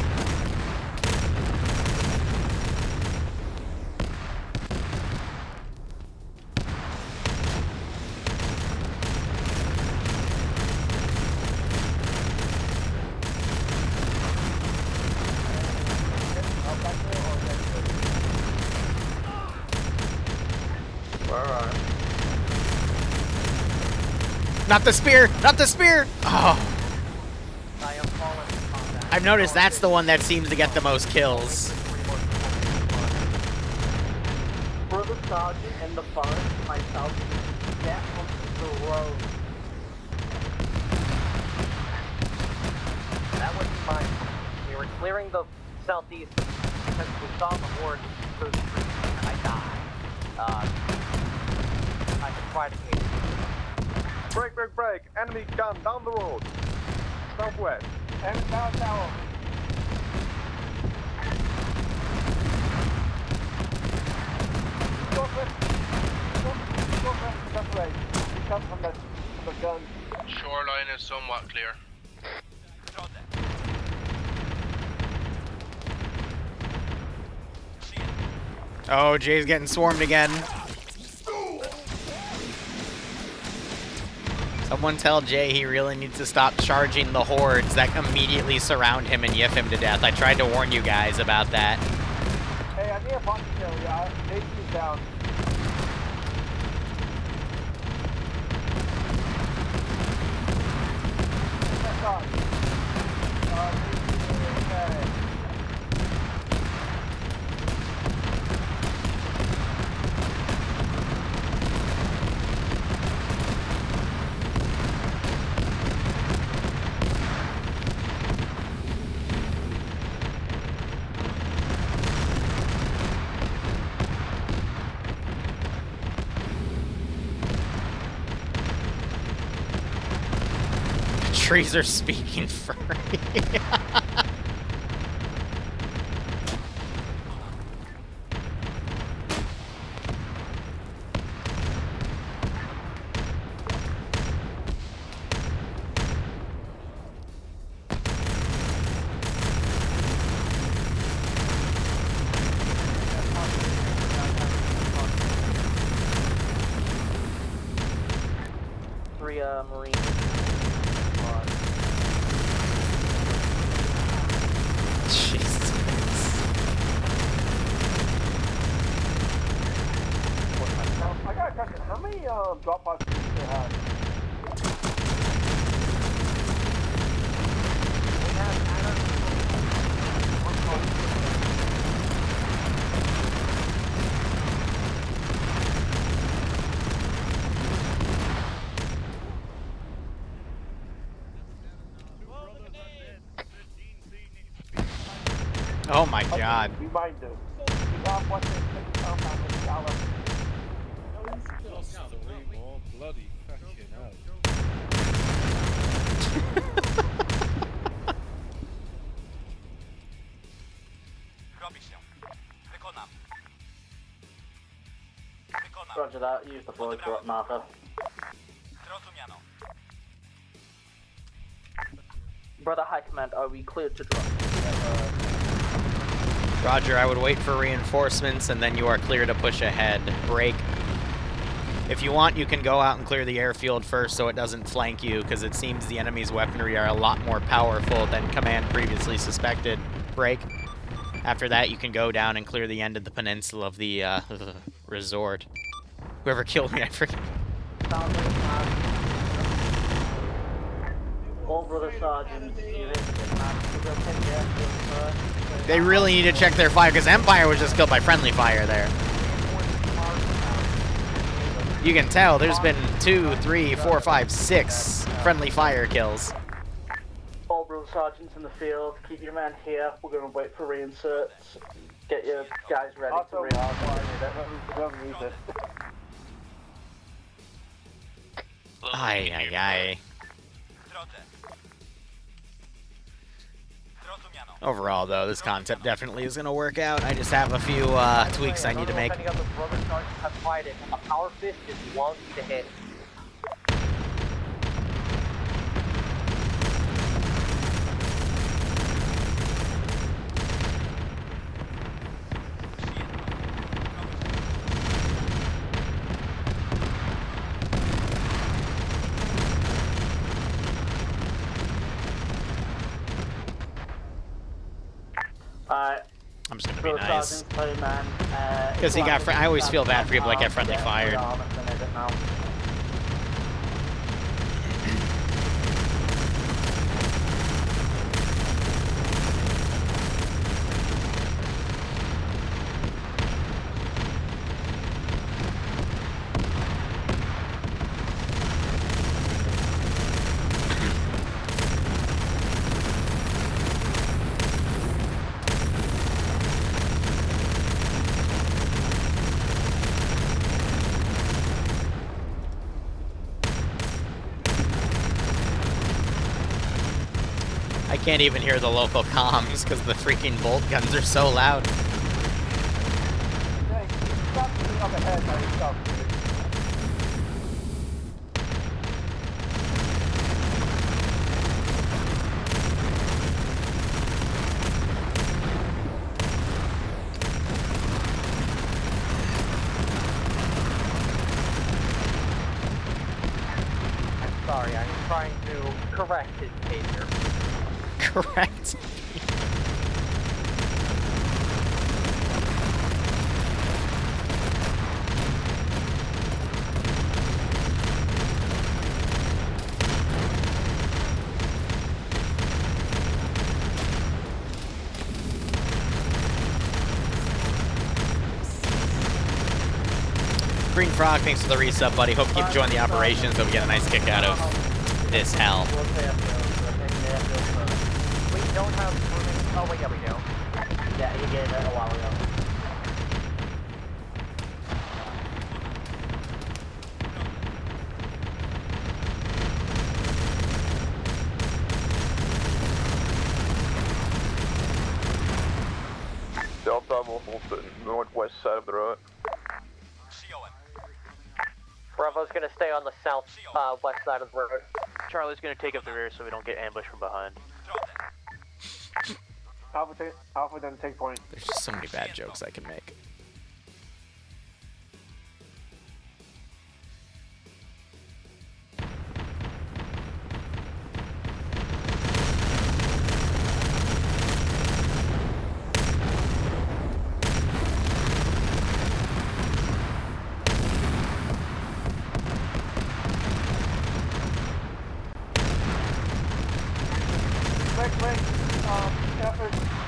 Not the spear! Not the spear! Oh. I've noticed that's the one that seems to get the most kills. For the sergeant and the forest, myself, get onto the road. That was fine. We were clearing the southeast because we saw the horde through the street, and I died. I could try to hit. Break, break, break! Enemy gun down the road. Southwest. And down tower. Come from the gun. Shoreline is somewhat clear. Oh, Jay's getting swarmed again. Someone tell Jay he really needs to stop charging the hordes that immediately surround him and yiff him to death. I tried to warn you guys about that. Hey, I need a pocket kill. Yeah, JC's down. That's on. Okay. Trees are speaking furry. Three Marines. Jesus. I got a question. How many drop boxes do you have? We have Oh my god. We might do. We have one thing to compound with Gala. Three more bloody fucking hell. Roger that, use the floor drop marker. Brother High Command, are we cleared to drop? Roger, I would wait for reinforcements and then you are clear to push ahead. Break. If you want, you can go out and clear the airfield first so it doesn't flank you, because it seems the enemy's weaponry are a lot more powerful than Command previously suspected. Break. After that, you can go down and clear the end of the peninsula of the resort. Whoever killed me, I forget. All brother sergeants, They really need to check their fire, because Empire was just killed by friendly fire there. You can tell there's been 2, 3, 4, 5, 6 friendly fire kills. All brother sergeants in the field, keep your man here. We're going to wait for reinserts. Get your guys ready to reinsert. Ay, ay, ay. Overall, though, this concept definitely is going to work out. I just have a few tweaks I need to make. Any other brother sergeants have tried it. A power fist is wonky to hit. I'm just gonna be nice. Because Because he got. I always feel bad for people that get friendly fired. I can't even hear the local comms because the freaking bolt guns are so loud. Sorry, I'm trying to correct his behavior. Correct. Green Frog, thanks for the resub, buddy. Hope you enjoying the operation so we get a nice kick out of this hell. We don't have moving. Oh, wait, yeah, we do. Yeah, you gave it a while ago. Delta will hold the northwest side of the road. Bravo's gonna stay on the south west side of the road. Charlie's gonna take up the rear so we don't get ambushed from behind. Alpha then take point. There's just so many bad jokes I can make.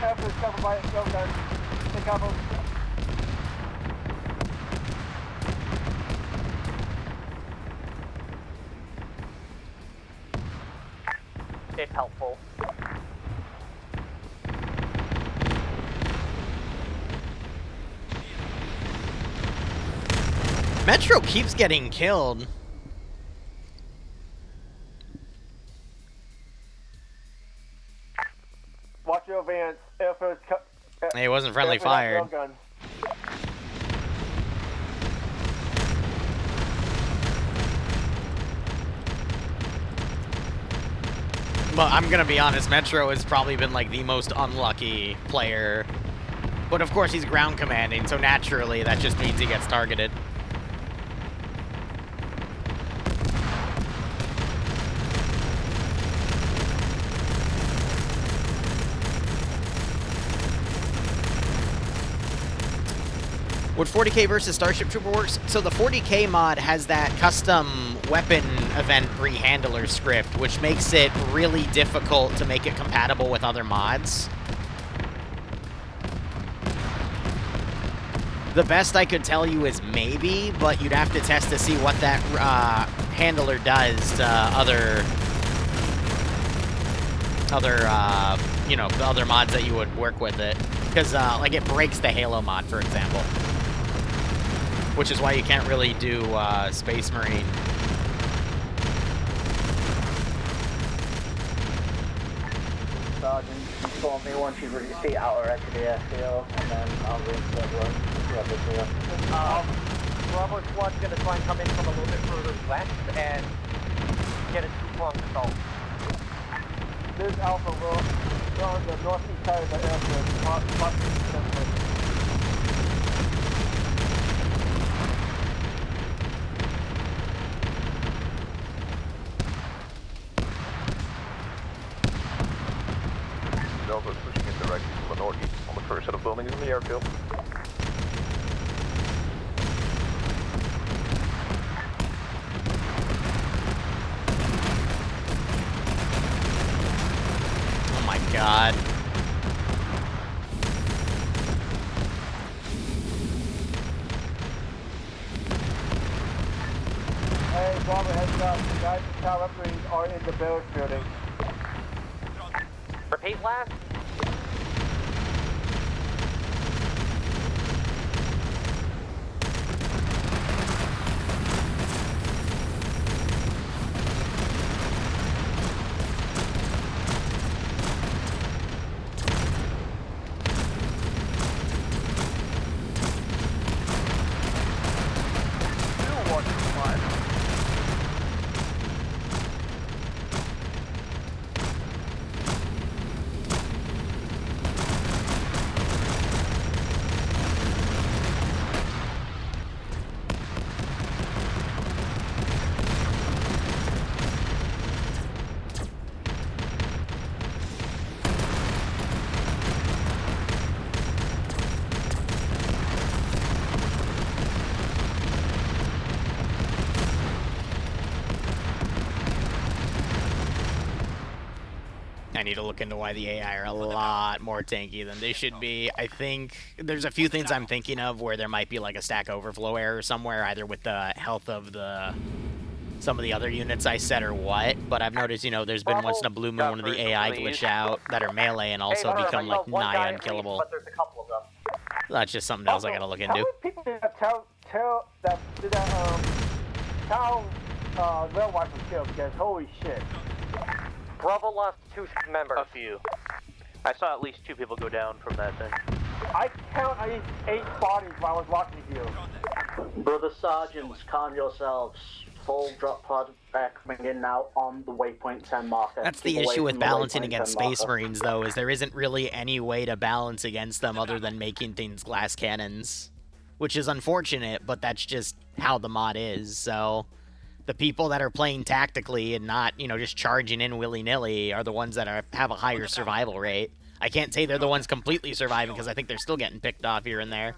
Airfield covered by itself, guys. Take cover. If helpful. Metro keeps getting killed. Watch your advance. Airfield. Hey, it wasn't friendly fired. But I'm gonna be honest, Metro has probably been like the most unlucky player. But of course he's ground commanding, so naturally that just means he gets targeted. Would 40k versus Starship Trooper works? So the 40k mod has that custom weapon event rehandler script, which makes it really difficult to make it compatible with other mods. The best I could tell you is maybe, but you'd have to test to see what that handler does to you know, the other mods that you would work with it. Because, like, it breaks the Halo mod, for example. Which is why you can't really do Space Marine. Sergeant. inform me once you've reached the outer edge of the airfield, and then I'll reinsert one. Bravo Squad's gonna try and come in from a little bit further west and get a two-pronged assault. This is Alpha. We're on the northeast side of the airfield. Delta pushing in directly to the northeast on the first set of buildings in the airfield. Oh my god. Hey, Bravo, heads up. The guys in telemetry are in the barracks building. Repeat last. I need to look into why the AI are a lot more tanky than they should be. I think there's a few things I'm thinking of where there might be like a stack overflow error somewhere, either with the health of some of the other units I set or what. But I've noticed, you know, there's been once in a blue moon one of the AI glitch out that are melee and also become like nigh unkillable. But there's a couple of them. That's just something else I gotta look How into. many people did that tell rail wife was killed? Because holy shit. Bravo lost 2 members. A few. I saw at least 2 people go down from that thing. I count at least 8 bodies while I was watching you. Brother Sergeants, calm yourselves. Full drop pod coming in now on the waypoint 10 marker. That's the issue with balancing against Space Marines, though, is there isn't really any way to balance against them other than making things glass cannons. Which is unfortunate, but that's just how the mod is, so... The people that are playing tactically and not, you know, just charging in willy-nilly are the ones that have a higher survival rate. I can't say they're the ones completely surviving because I think they're still getting picked off here and there.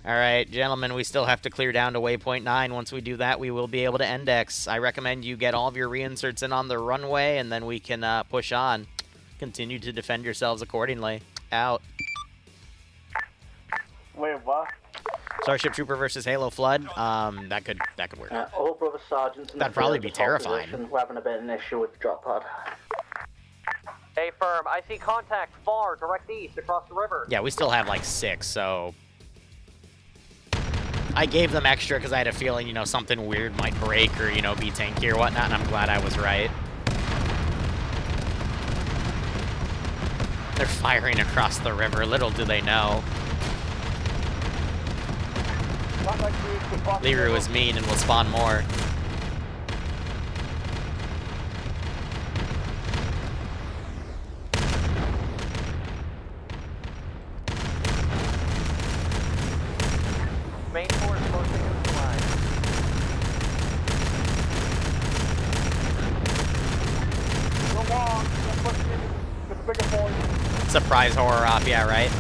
Alright, gentlemen, we still have to clear down to waypoint 9. Once we do that, we will be able to index. I recommend you get all of your reinserts in on the runway, and then we can push on. Continue to defend yourselves accordingly. Out. Wait, what? Starship Trooper versus Halo Flood. That could work. All Brother Sergeants in That'd the probably field be default terrifying. position. We're having a bit of an issue with the drop pod. Hey, firm. I see contact far, direct east, across the river. Yeah, we still have like 6, so... I gave them extra because I had a feeling, you know, something weird might break or, you know, be tanky or whatnot, and I'm glad I was right. They're firing across the river, little do they know. Liru is mean and will spawn more. Main force closing in the line. Go on. Get the bigger point. Surprise horror op, yeah, right?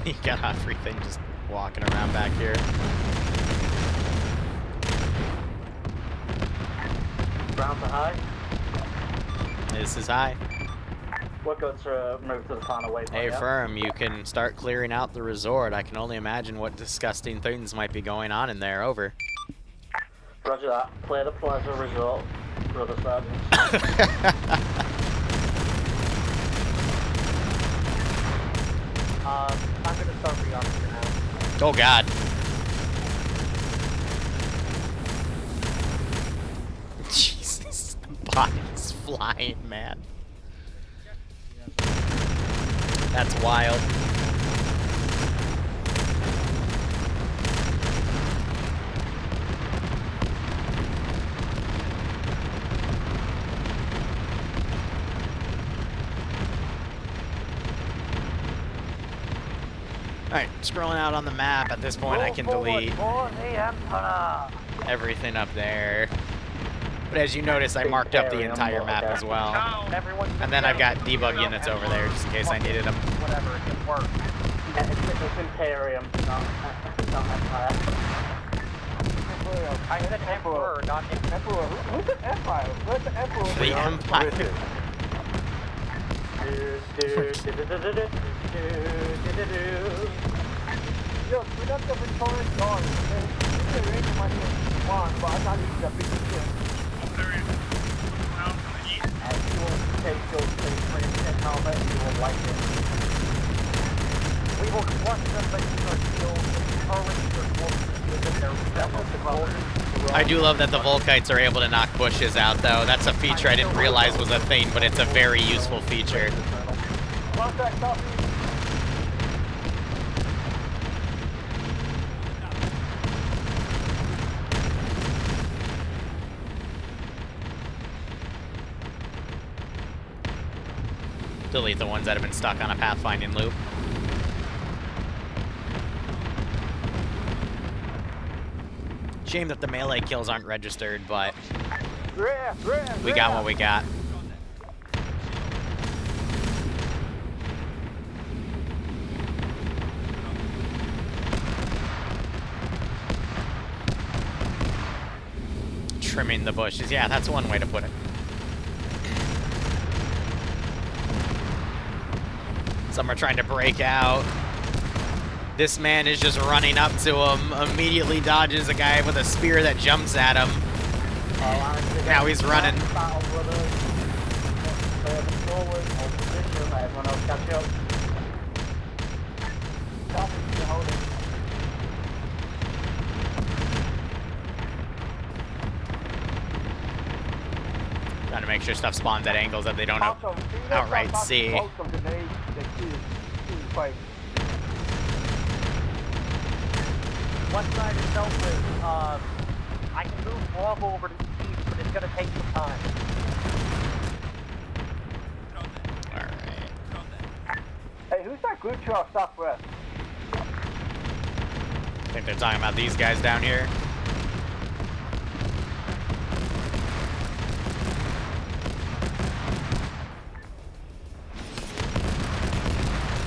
He got everything just walking around back here. grounds are high. This is high. We're good to move to the final waypoint. Hey, yeah? Firm, you can start clearing out the resort. I can only imagine what disgusting things might be going on in there. Over. Roger that. Clear the Plaza Resort, brother sergeants. I'm gonna start rearming now. Oh God. Jesus, bodies flying, man. That's wild. Alright, scrolling out on the map, at this point I can delete everything up there. But as you notice, I marked up the entire map as well. And then I've got debug units over there, just in case I needed them. Whatever, it can work. Yeah, it's Imperium, not Empire. I said Emperor, not Emperor. Who's the Empire? Where's the Emperor? The Empire. Yo, we got the Victorian guard. It's a range of my one, but I'm not using the big shit. And you will take your and helmet, you will like it. We will crush them, but you are still I do love that the Volkites are able to knock bushes out, though. That's a feature I didn't realize was a thing, but it's a very useful feature. Contact copy. Delete the ones that have been stuck on a pathfinding loop. Shame that the melee kills aren't registered, but we got what we got. Trimming the bushes. Yeah, that's one way to put it. Some are trying to break out. This man is just running up to him, immediately dodges a guy with a spear that jumps at him. Now he's running. Trying to make sure stuff spawns at angles that they don't outright see. West side is Templar. I can move Bravo over to the east, but it's gonna take some time. Alright. Hey, who's that group to our southwest? I think they're talking about these guys down here.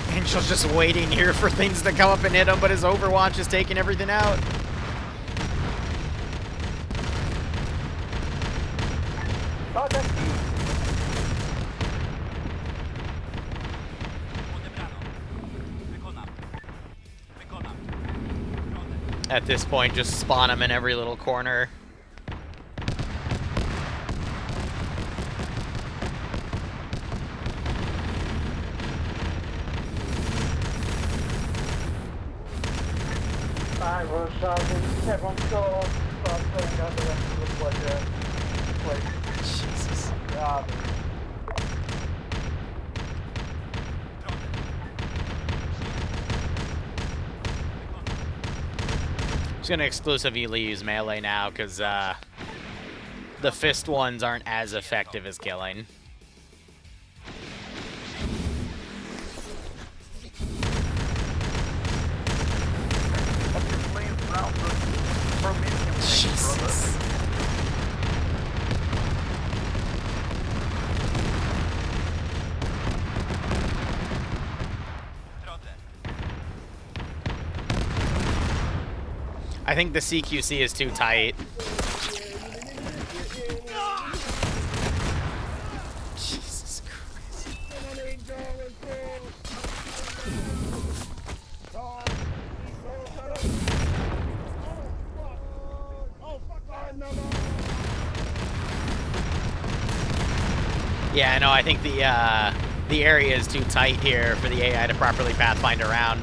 Angel's just waiting here for things to come up and hit him, but his Overwatch is taking everything out. At this point, just spawn him in every little corner. Alright, sergeants, everyone's got start playing out the rest of the pleasure. Jesus. Just gonna exclusively use melee now, because the fist ones aren't as effective as killing. Jesus. I think the CQC is too tight. Yeah, no, I think the area is too tight here for the AI to properly pathfind around.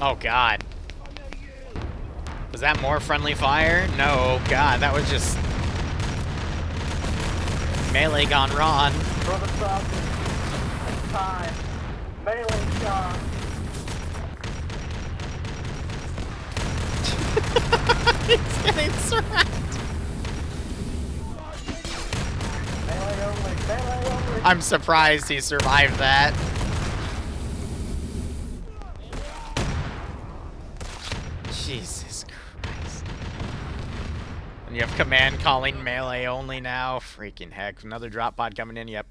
Oh god. Was that more friendly fire? No, god, that was just melee gone wrong. Brother Sergeant, it's time. Melee shot. He's getting surrounded. Melee only, melee only. I'm surprised he survived that. Jesus Christ. And you have command calling melee only now. Freaking heck. Another drop pod coming in. Yep.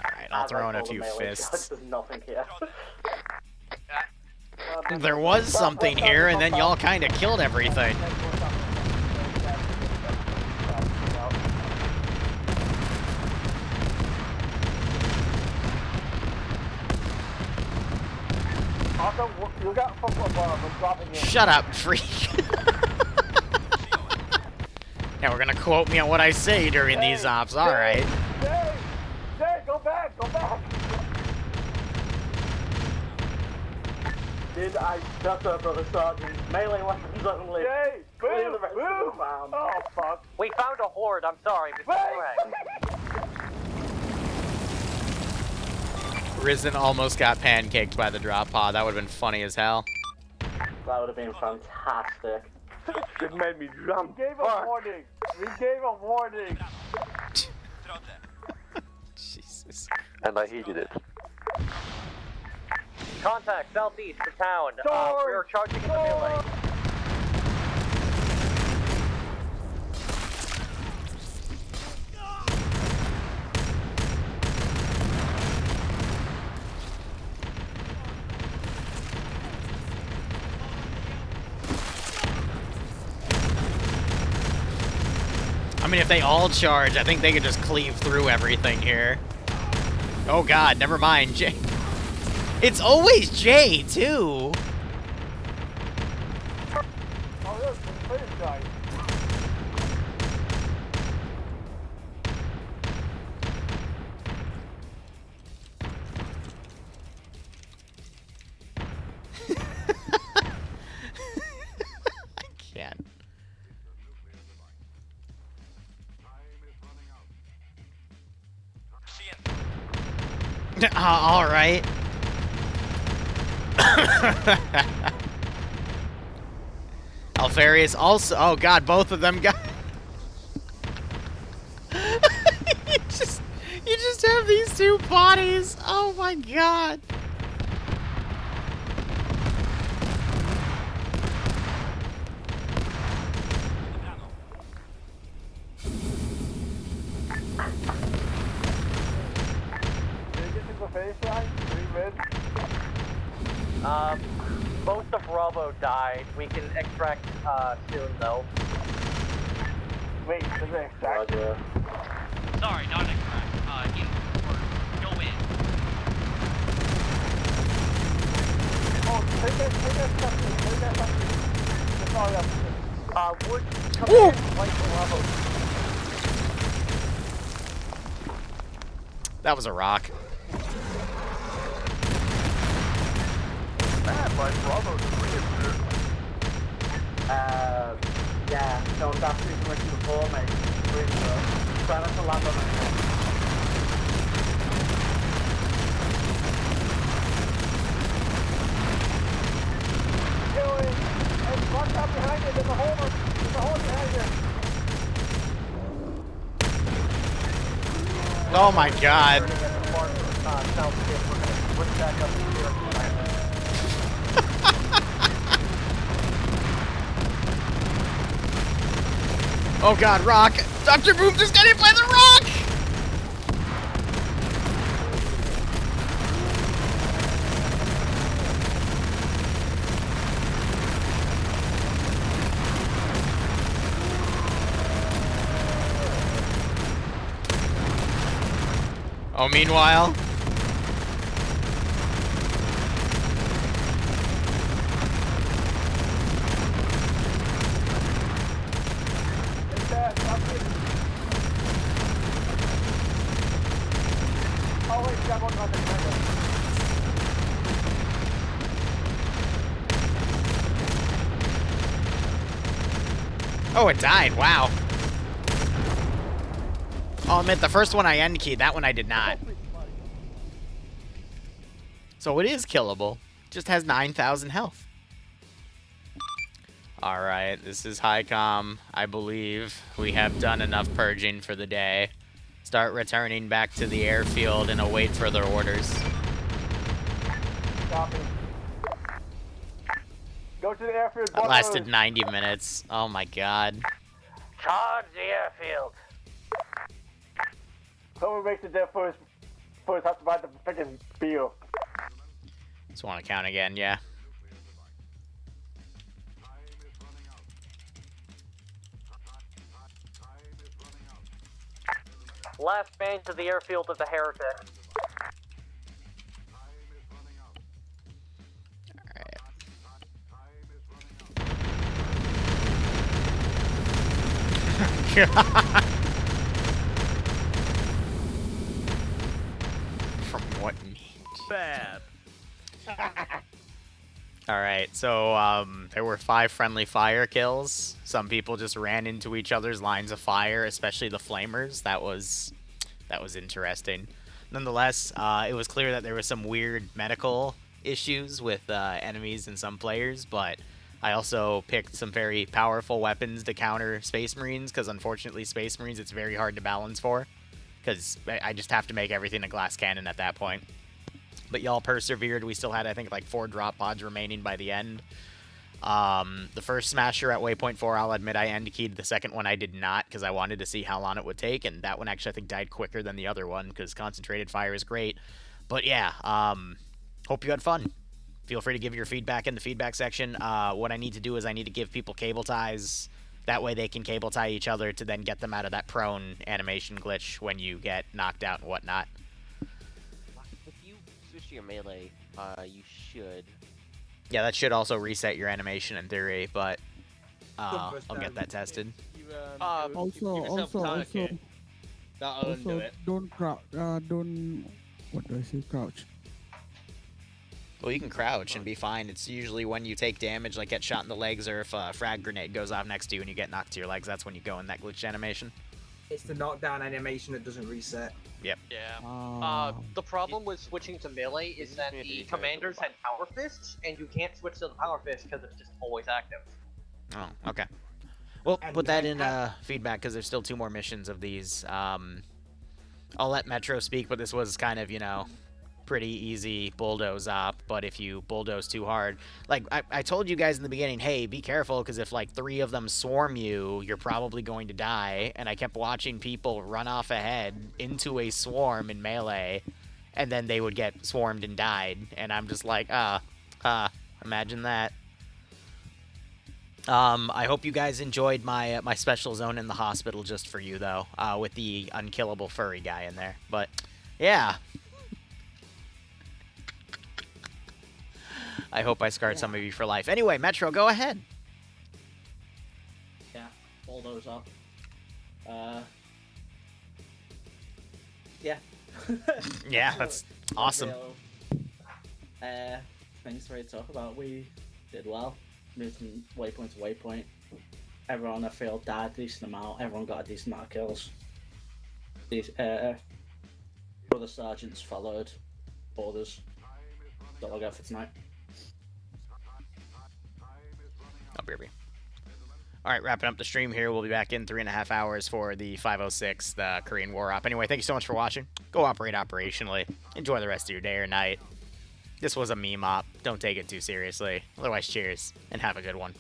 Alright, I'll throw in a few fists. There's nothing here. There was something here, and then y'all kind of killed everything. Also, you got football balls. I'm dropping you. Shut up, freak. Yeah, we're gonna quote me on what I say during these ops. Alright. Jay, go back, go back. Did I shut up, Brother Sergeant? Melee weapons only. Jay, clear the rest of the farm. Oh, fuck. We found a horde, I'm sorry. Risen almost got pancaked by the drop pod. That would have been funny as hell. That would have been fantastic. It made me jump. We gave a warning. We gave a warning. Jesus. And I heeded it. Contact southeast to town. We are charging in the melee. I mean, if they all charge, I think they could just cleave through everything here. Oh god, never mind, Jay. It's always Jay, too. Oh, there's some fish guys. I can't. All right. Alfarius also. Oh god, both of them got. you just have these two bodies. Oh my god. Most of Bravo died. We can extract soon, though. Wait, does it extract? Sorry, not extract. Go in. Oh, take that stuff. Take that stuff. That's all you have to do. Wood, come in, white Bravo. That was a rock. Man, my Bravo's really yeah, no, that's too much before, mate. Really good. Try not to land on it. Killing! Hey, watch out behind you, there's a hole behind you! Oh my god. Oh god, rock! Dr. Boom just got hit by the rock! Oh, meanwhile. Oh wait, got one on the Oh, it died. Wow. I'll admit, the first one I end keyed, that one I did not. So it is killable. Just has 9,000 health. Alright, this is Highcom. I believe we have done enough purging for the day. Start returning back to the airfield and await further orders. Copy. Go to the airfield. That lasted 90 minutes. Oh my god. Charge the airfield. Whoever makes it there first has to buy the freaking beer. Just want to count again, yeah. Last man to the airfield of the heretic. From what means? Bad. Alright, so there were 5 friendly fire kills. Some people just ran into each other's lines of fire, especially the flamers. That was interesting. Nonetheless, it was clear that there was some weird medical issues with enemies and some players, but I also picked some very powerful weapons to counter Space Marines, because unfortunately Space Marines it's very hard to balance for, because I just have to make everything a glass cannon at that point. But y'all persevered. We still had, I think, like 4 drop pods remaining by the end. The first smasher at waypoint 4, I'll admit I end keyed. The second one I did not, because I wanted to see how long it would take, and that one actually I think died quicker than the other one, because concentrated fire is great. But yeah, hope you had fun. Feel free to give your feedback in the feedback section. What I need to do is I need to give people cable ties. That way they can cable tie each other to then get them out of that prone animation glitch when you get knocked out and whatnot. If you switch to your melee, you should. Yeah, that should also reset your animation in theory, but I'll get that tested. That'll do it. Don't crouch. What do I say? Crouch. Well, you can crouch and be fine. It's usually when you take damage, like get shot in the legs, or if a frag grenade goes off next to you and you get knocked to your legs, that's when you go in that glitch animation. It's the knockdown animation that doesn't reset. Yep. Yeah. The problem with switching to melee is that the commanders had power fists, and you can't switch to the power fist because it's just always active. Oh, okay. Well, put that in feedback, because there's still 2 more missions of these. I'll let Metro speak, but this was kind of, you know, pretty easy bulldoze op, but if you bulldoze too hard, like I told you guys in the beginning, hey, be careful, because if like 3 of them swarm you, you're probably going to die, and I kept watching people run off ahead into a swarm in melee, and then they would get swarmed and died, and I'm just like, imagine that. I hope you guys enjoyed my my special zone in the hospital just for you, though, with the unkillable furry guy in there, but yeah. I hope I scarred some of you for life. Anyway, Metro, go ahead. Yeah, bulldoze up. Yeah. Yeah, that's awesome. Things for you to talk about. We did well. Moved from waypoint to waypoint. Everyone on the field died a decent amount. Everyone got a decent amount of kills. These other sergeants followed orders. That's all I got for tonight. I'll be. Alright, wrapping up the stream here. We'll be back in 3.5 hours for the 506, the Korean War Op. Anyway, thank you so much for watching. Go operate operationally. Enjoy the rest of your day or night. This was a meme op. Don't take it too seriously. Otherwise, cheers, and have a good one.